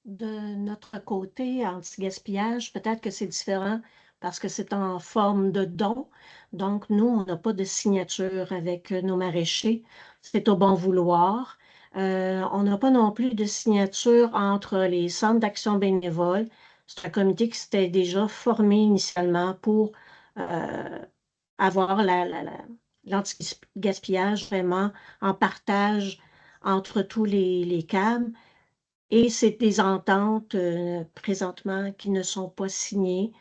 De notre côté, anti-gaspillage, peut-être que c'est différent parce que c'est en forme de don. Donc, nous, on n'a pas de signature avec nos maraîchers. C'est au bon vouloir. On n'a pas non plus de signature entre les centres d'action bénévole. C'est un comité qui s'était déjà formé initialement pour avoir l'anti-gaspillage vraiment en partage entre tous les CAM. Et c'est des ententes présentement qui ne sont pas signées,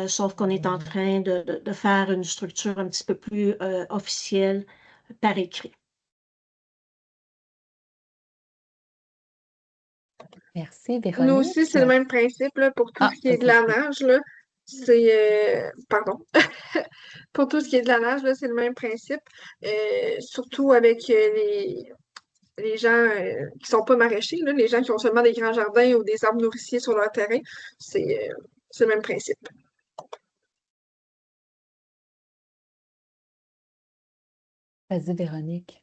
sauf qu'on est en train de faire une structure un petit peu plus officielle par écrit. Merci, Véronique. Nous aussi, c'est le même principe là, pour tout ce qui est de la nage. Là, pardon. Pour tout ce qui est de la nage, là, c'est le même principe. Surtout avec les gens qui sont pas maraîchers, là, les gens qui ont seulement des grands jardins ou des arbres nourriciers sur leur terrain, c'est le même principe. Vas-y, Véronique.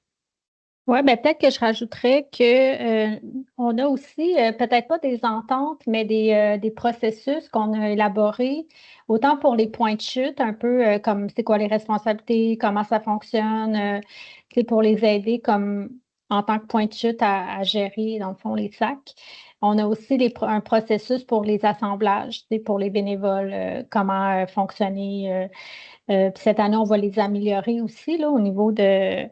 Oui, peut-être que je rajouterais qu'on a aussi, peut-être pas des ententes, mais des processus qu'on a élaborés, autant pour les points de chute, un peu comme c'est quoi les responsabilités, comment ça fonctionne, pour les aider comme en tant que point de chute à gérer, dans le fond, les sacs. On a aussi un processus pour les assemblages, pour les bénévoles, comment fonctionner. Puis cette année, on va les améliorer aussi là, au niveau des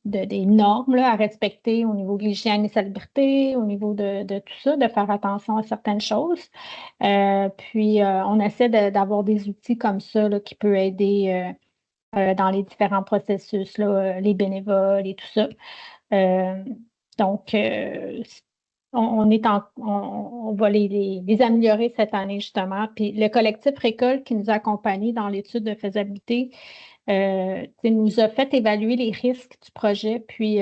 normes là, à respecter, au niveau de l'hygiène et salubrité, au niveau de tout ça, de faire attention à certaines choses. Puis, on essaie d'avoir des outils comme ça là, qui peuvent aider dans les différents processus, là, les bénévoles et tout ça. Donc, on va les améliorer cette année, justement. Puis le collectif Récolte qui nous a accompagnés dans l'étude de faisabilité nous a fait évaluer les risques du projet. Puis,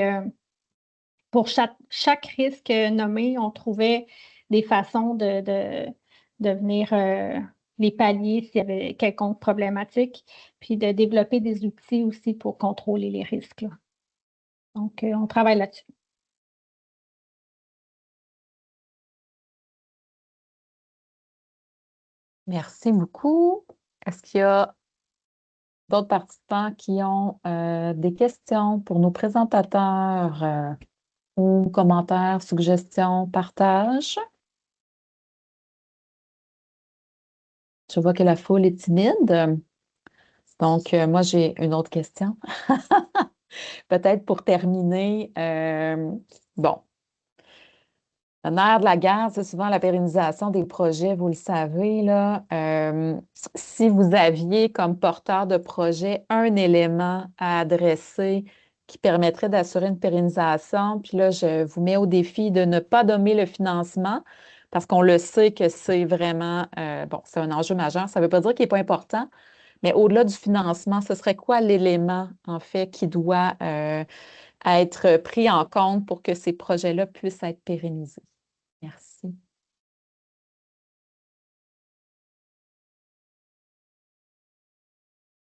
pour chaque risque nommé, on trouvait des façons de venir les pallier s'il y avait quelconque problématique, puis de développer des outils aussi pour contrôler les risques, là. Donc, on travaille là-dessus. Merci beaucoup. Est-ce qu'il y a d'autres participants qui ont des questions pour nos présentateurs ou commentaires, suggestions, partages? Je vois que la foule est timide. Donc, moi, j'ai une autre question. Peut-être pour terminer, bon, le nerf de la guerre, c'est souvent la pérennisation des projets, vous le savez, là. Si vous aviez comme porteur de projet un élément à adresser qui permettrait d'assurer une pérennisation, puis là, je vous mets au défi de ne pas dommer le financement, parce qu'on le sait que c'est vraiment, bon, c'est un enjeu majeur. Ça ne veut pas dire qu'il n'est pas important, mais au-delà du financement, ce serait quoi l'élément, en fait, qui doit être pris en compte pour que ces projets-là puissent être pérennisés? Merci.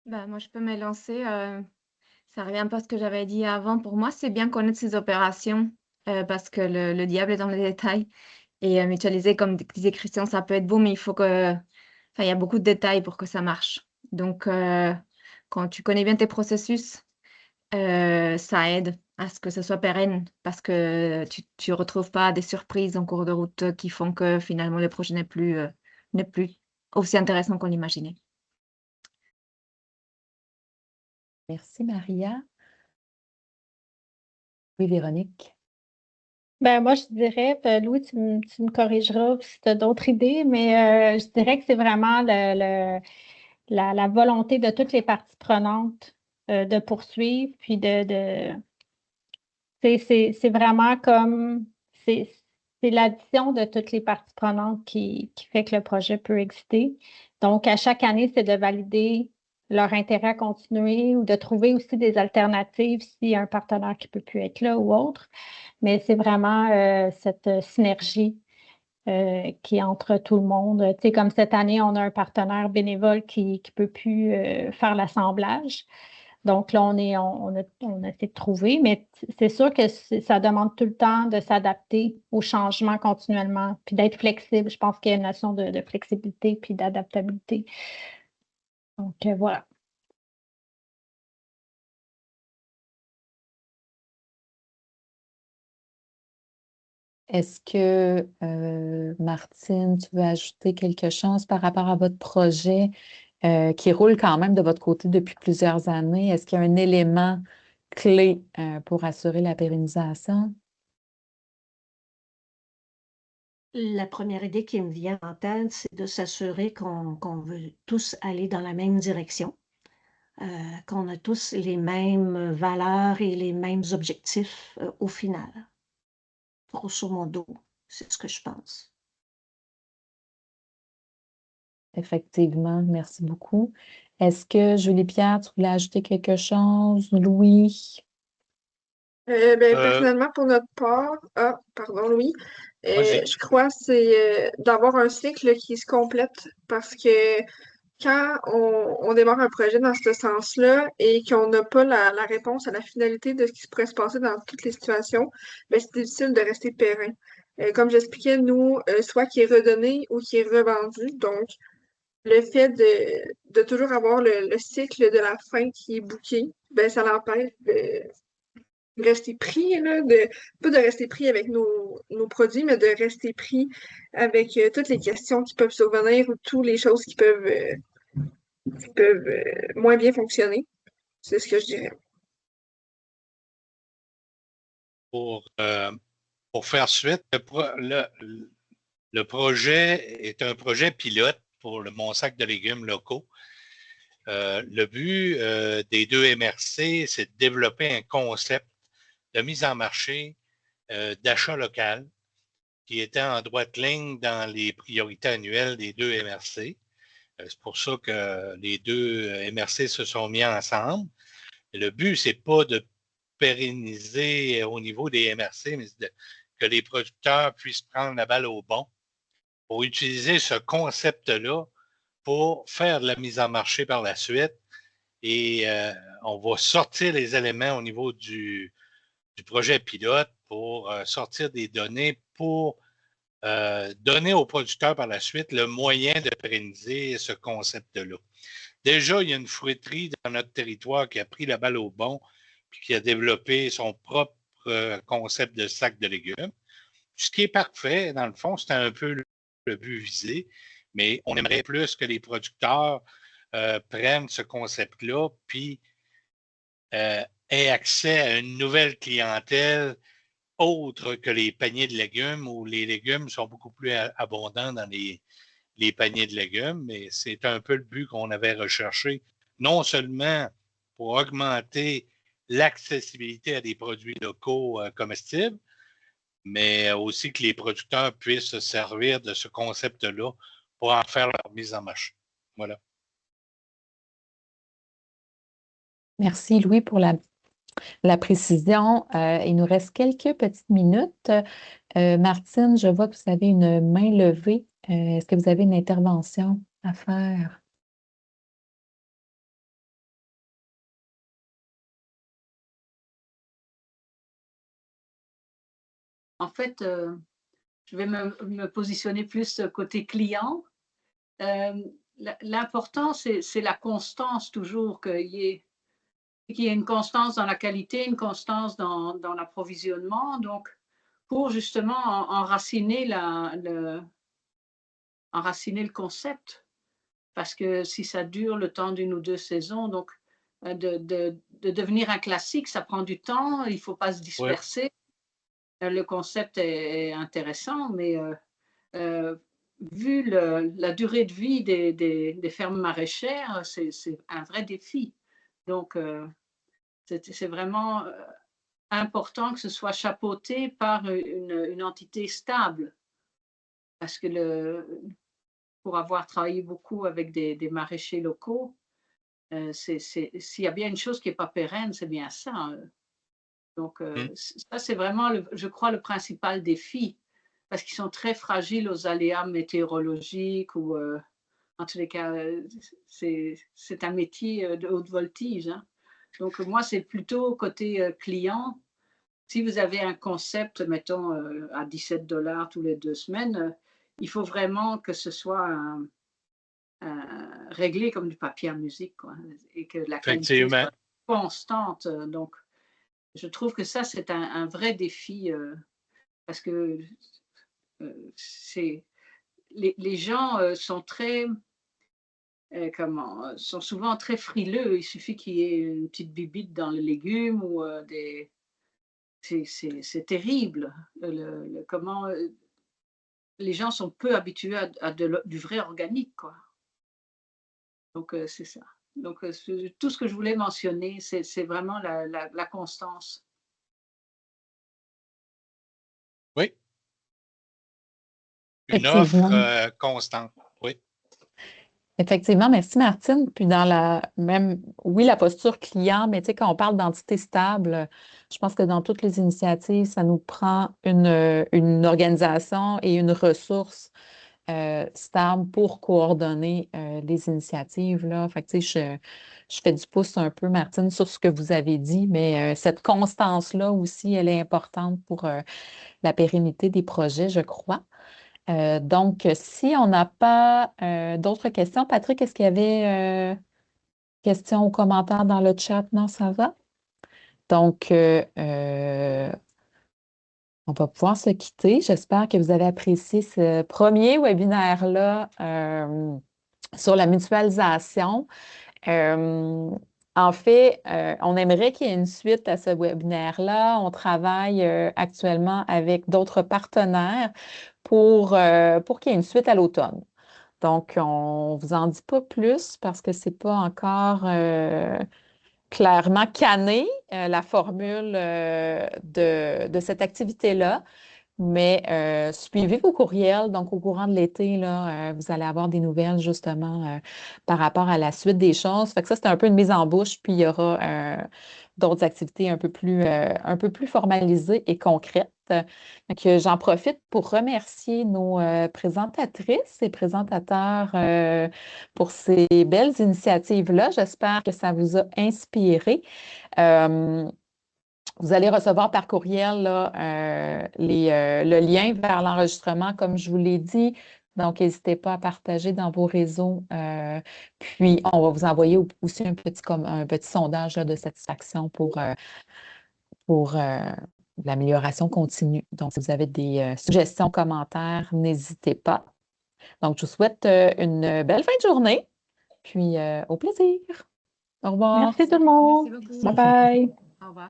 Ben, moi, je peux me lancer. Ça revient pas à ce que j'avais dit avant. Pour moi, c'est bien connaître ces opérations parce que le diable est dans les détails. Et mutualiser, comme disait Christian, ça peut être beau, mais il faut que... Enfin, il y a beaucoup de détails pour que ça marche. Donc, quand tu connais bien tes processus, ça aide à ce que ce soit pérenne parce que tu retrouves pas des surprises en cours de route qui font que finalement le projet n'est plus aussi intéressant qu'on l'imaginait. Merci, Maria. Oui, Véronique. Ben, moi, je dirais, Louis, tu me corrigeras si tu as d'autres idées, mais je dirais que c'est vraiment la volonté de toutes les parties prenantes de poursuivre, puis c'est vraiment comme, c'est l'addition de toutes les parties prenantes qui fait que le projet peut exister. Donc, à chaque année, c'est de valider leur intérêt à continuer ou de trouver aussi des alternatives s'il y a un partenaire qui ne peut plus être là ou autre. Mais c'est vraiment cette synergie qui est entre tout le monde. Tu sais, comme cette année, on a un partenaire bénévole qui ne peut plus faire l'assemblage. Donc là, on a essayé de trouver, mais c'est sûr que ça demande tout le temps de s'adapter aux changements continuellement, puis d'être flexible. Je pense qu'il y a une notion de flexibilité puis d'adaptabilité. Donc voilà. Est-ce que, Martine, tu veux ajouter quelque chose par rapport à votre projet qui roule quand même de votre côté depuis plusieurs années? Est-ce qu'il y a un élément clé pour assurer la pérennisation? La première idée qui me vient en tête, c'est de s'assurer qu'on veut tous aller dans la même direction, qu'on a tous les mêmes valeurs et les mêmes objectifs au final. Grosso modo, c'est ce que je pense. Effectivement, merci beaucoup. Est-ce que, Julie-Pierre, tu voulais ajouter quelque chose? Louis? Personnellement, pour notre part, pardon, Louis, Vas-y. je crois que c'est d'avoir un cycle qui se complète parce que quand on démarre un projet dans ce sens-là et qu'on n'a pas la réponse à la finalité de ce qui pourrait se passer dans toutes les situations, ben, c'est difficile de rester périn. Comme j'expliquais, nous, soit qui est redonné ou qui est revendu. Donc, le fait de toujours avoir le cycle de la fin qui est booké, ben, ça l'empêche rester pris, là, pas de rester pris avec nos produits, mais de rester pris avec toutes les questions qui peuvent survenir ou toutes les choses qui peuvent moins bien fonctionner. C'est ce que je dirais. Pour faire suite, le projet est un projet pilote pour mon sac de légumes locaux. Le but des deux MRC, c'est de développer un concept de mise en marché d'achat local qui était en droite ligne dans les priorités annuelles des deux MRC. C'est pour ça que les deux MRC se sont mis ensemble. Le but, c'est pas de pérenniser au niveau des MRC, mais que les producteurs puissent prendre la balle au bon pour utiliser ce concept-là pour faire de la mise en marché par la suite. Et on va sortir les éléments au niveau du projet pilote pour sortir des données pour donner aux producteurs par la suite le moyen de pérenniser ce concept-là. Déjà, il y a une fruiterie dans notre territoire qui a pris la balle au bon puis qui a développé son propre concept de sac de légumes. Ce qui est parfait, dans le fond, c'était un peu le but visé, mais on aimerait plus que les producteurs prennent ce concept-là puis aient accès à une nouvelle clientèle autre que les paniers de légumes, où les légumes sont beaucoup plus abondants dans les paniers de légumes, mais c'est un peu le but qu'on avait recherché, non seulement pour augmenter l'accessibilité à des produits locaux comestibles, mais aussi que les producteurs puissent se servir de ce concept-là pour en faire leur mise en marché. Voilà. Merci, Louis, pour la précision. Il nous reste quelques petites minutes. Martine, je vois que vous avez une main levée. Est-ce que vous avez une intervention à faire? En fait, je vais me positionner plus côté client. L'important, c'est la constance toujours, qu'il y ait une constance dans la qualité, une constance dans l'approvisionnement. Donc, pour justement enraciner le concept. Parce que si ça dure le temps d'une ou deux saisons, donc de devenir un classique, ça prend du temps, il ne faut pas se disperser. Ouais. Le concept est intéressant, mais vu la durée de vie des fermes maraîchères, c'est un vrai défi. Donc, c'est vraiment important que ce soit chapeauté par une entité stable. Parce que pour avoir travaillé beaucoup avec des maraîchers locaux, s'il y a bien une chose qui n'est pas pérenne, c'est bien ça. Donc, ça, c'est vraiment, je crois, le principal défi, parce qu'ils sont très fragiles aux aléas météorologiques ou, en tous les cas, c'est un métier de haute voltige. Hein. Donc, moi, c'est plutôt côté client. Si vous avez un concept, mettons, à $17 tous les 2 semaines, il faut vraiment que ce soit réglé comme du papier à musique, quoi, et que la qualité soit constante. Donc, je trouve que ça, c'est un vrai défi parce que les gens sont sont souvent très frileux. Il suffit qu'il y ait une petite bibite dans le légume ou c'est terrible. Comment les gens sont peu habitués à du vrai organique, quoi. Donc, c'est ça. Donc, tout ce que je voulais mentionner, c'est vraiment la constance. Oui. Une offre constante, oui. Effectivement, merci Martine. Puis dans oui, la posture client, mais tu sais, quand on parle d'entité stable, je pense que dans toutes les initiatives, ça nous prend une organisation et une ressource stable pour coordonner les initiatives, là. Fait que, tu sais, je fais du pouce un peu, Martine, sur ce que vous avez dit, mais cette constance-là aussi, elle est importante pour la pérennité des projets, je crois. Donc, si on n'a pas d'autres questions, Patrick, est-ce qu'il y avait questions ou commentaires dans le chat? Non, ça va? Donc, on va pouvoir se quitter. J'espère que vous avez apprécié ce premier webinaire-là sur la mutualisation. En fait, on aimerait qu'il y ait une suite à ce webinaire-là. On travaille actuellement avec d'autres partenaires pour qu'il y ait une suite à l'automne. Donc, on ne vous en dit pas plus parce que ce n'est pas encore clairement canné, la formule de cette activité-là. Mais suivez vos courriels. Donc, au courant de l'été, là, vous allez avoir des nouvelles justement par rapport à la suite des choses. Fait que ça, c'est un peu une mise en bouche. Puis, il y aura d'autres activités un peu plus formalisées et concrètes. Donc, j'en profite pour remercier nos présentatrices et présentateurs pour ces belles initiatives-là. J'espère que ça vous a inspiré. Vous allez recevoir par courriel là, le lien vers l'enregistrement, comme je vous l'ai dit. Donc, n'hésitez pas à partager dans vos réseaux. Puis, on va vous envoyer aussi un petit sondage là, de satisfaction pour l'amélioration continue. Donc, si vous avez des suggestions, commentaires, n'hésitez pas. Donc, je vous souhaite une belle fin de journée. Puis, au plaisir. Au revoir. Merci tout le monde. Merci beaucoup. Bye bye. Au revoir.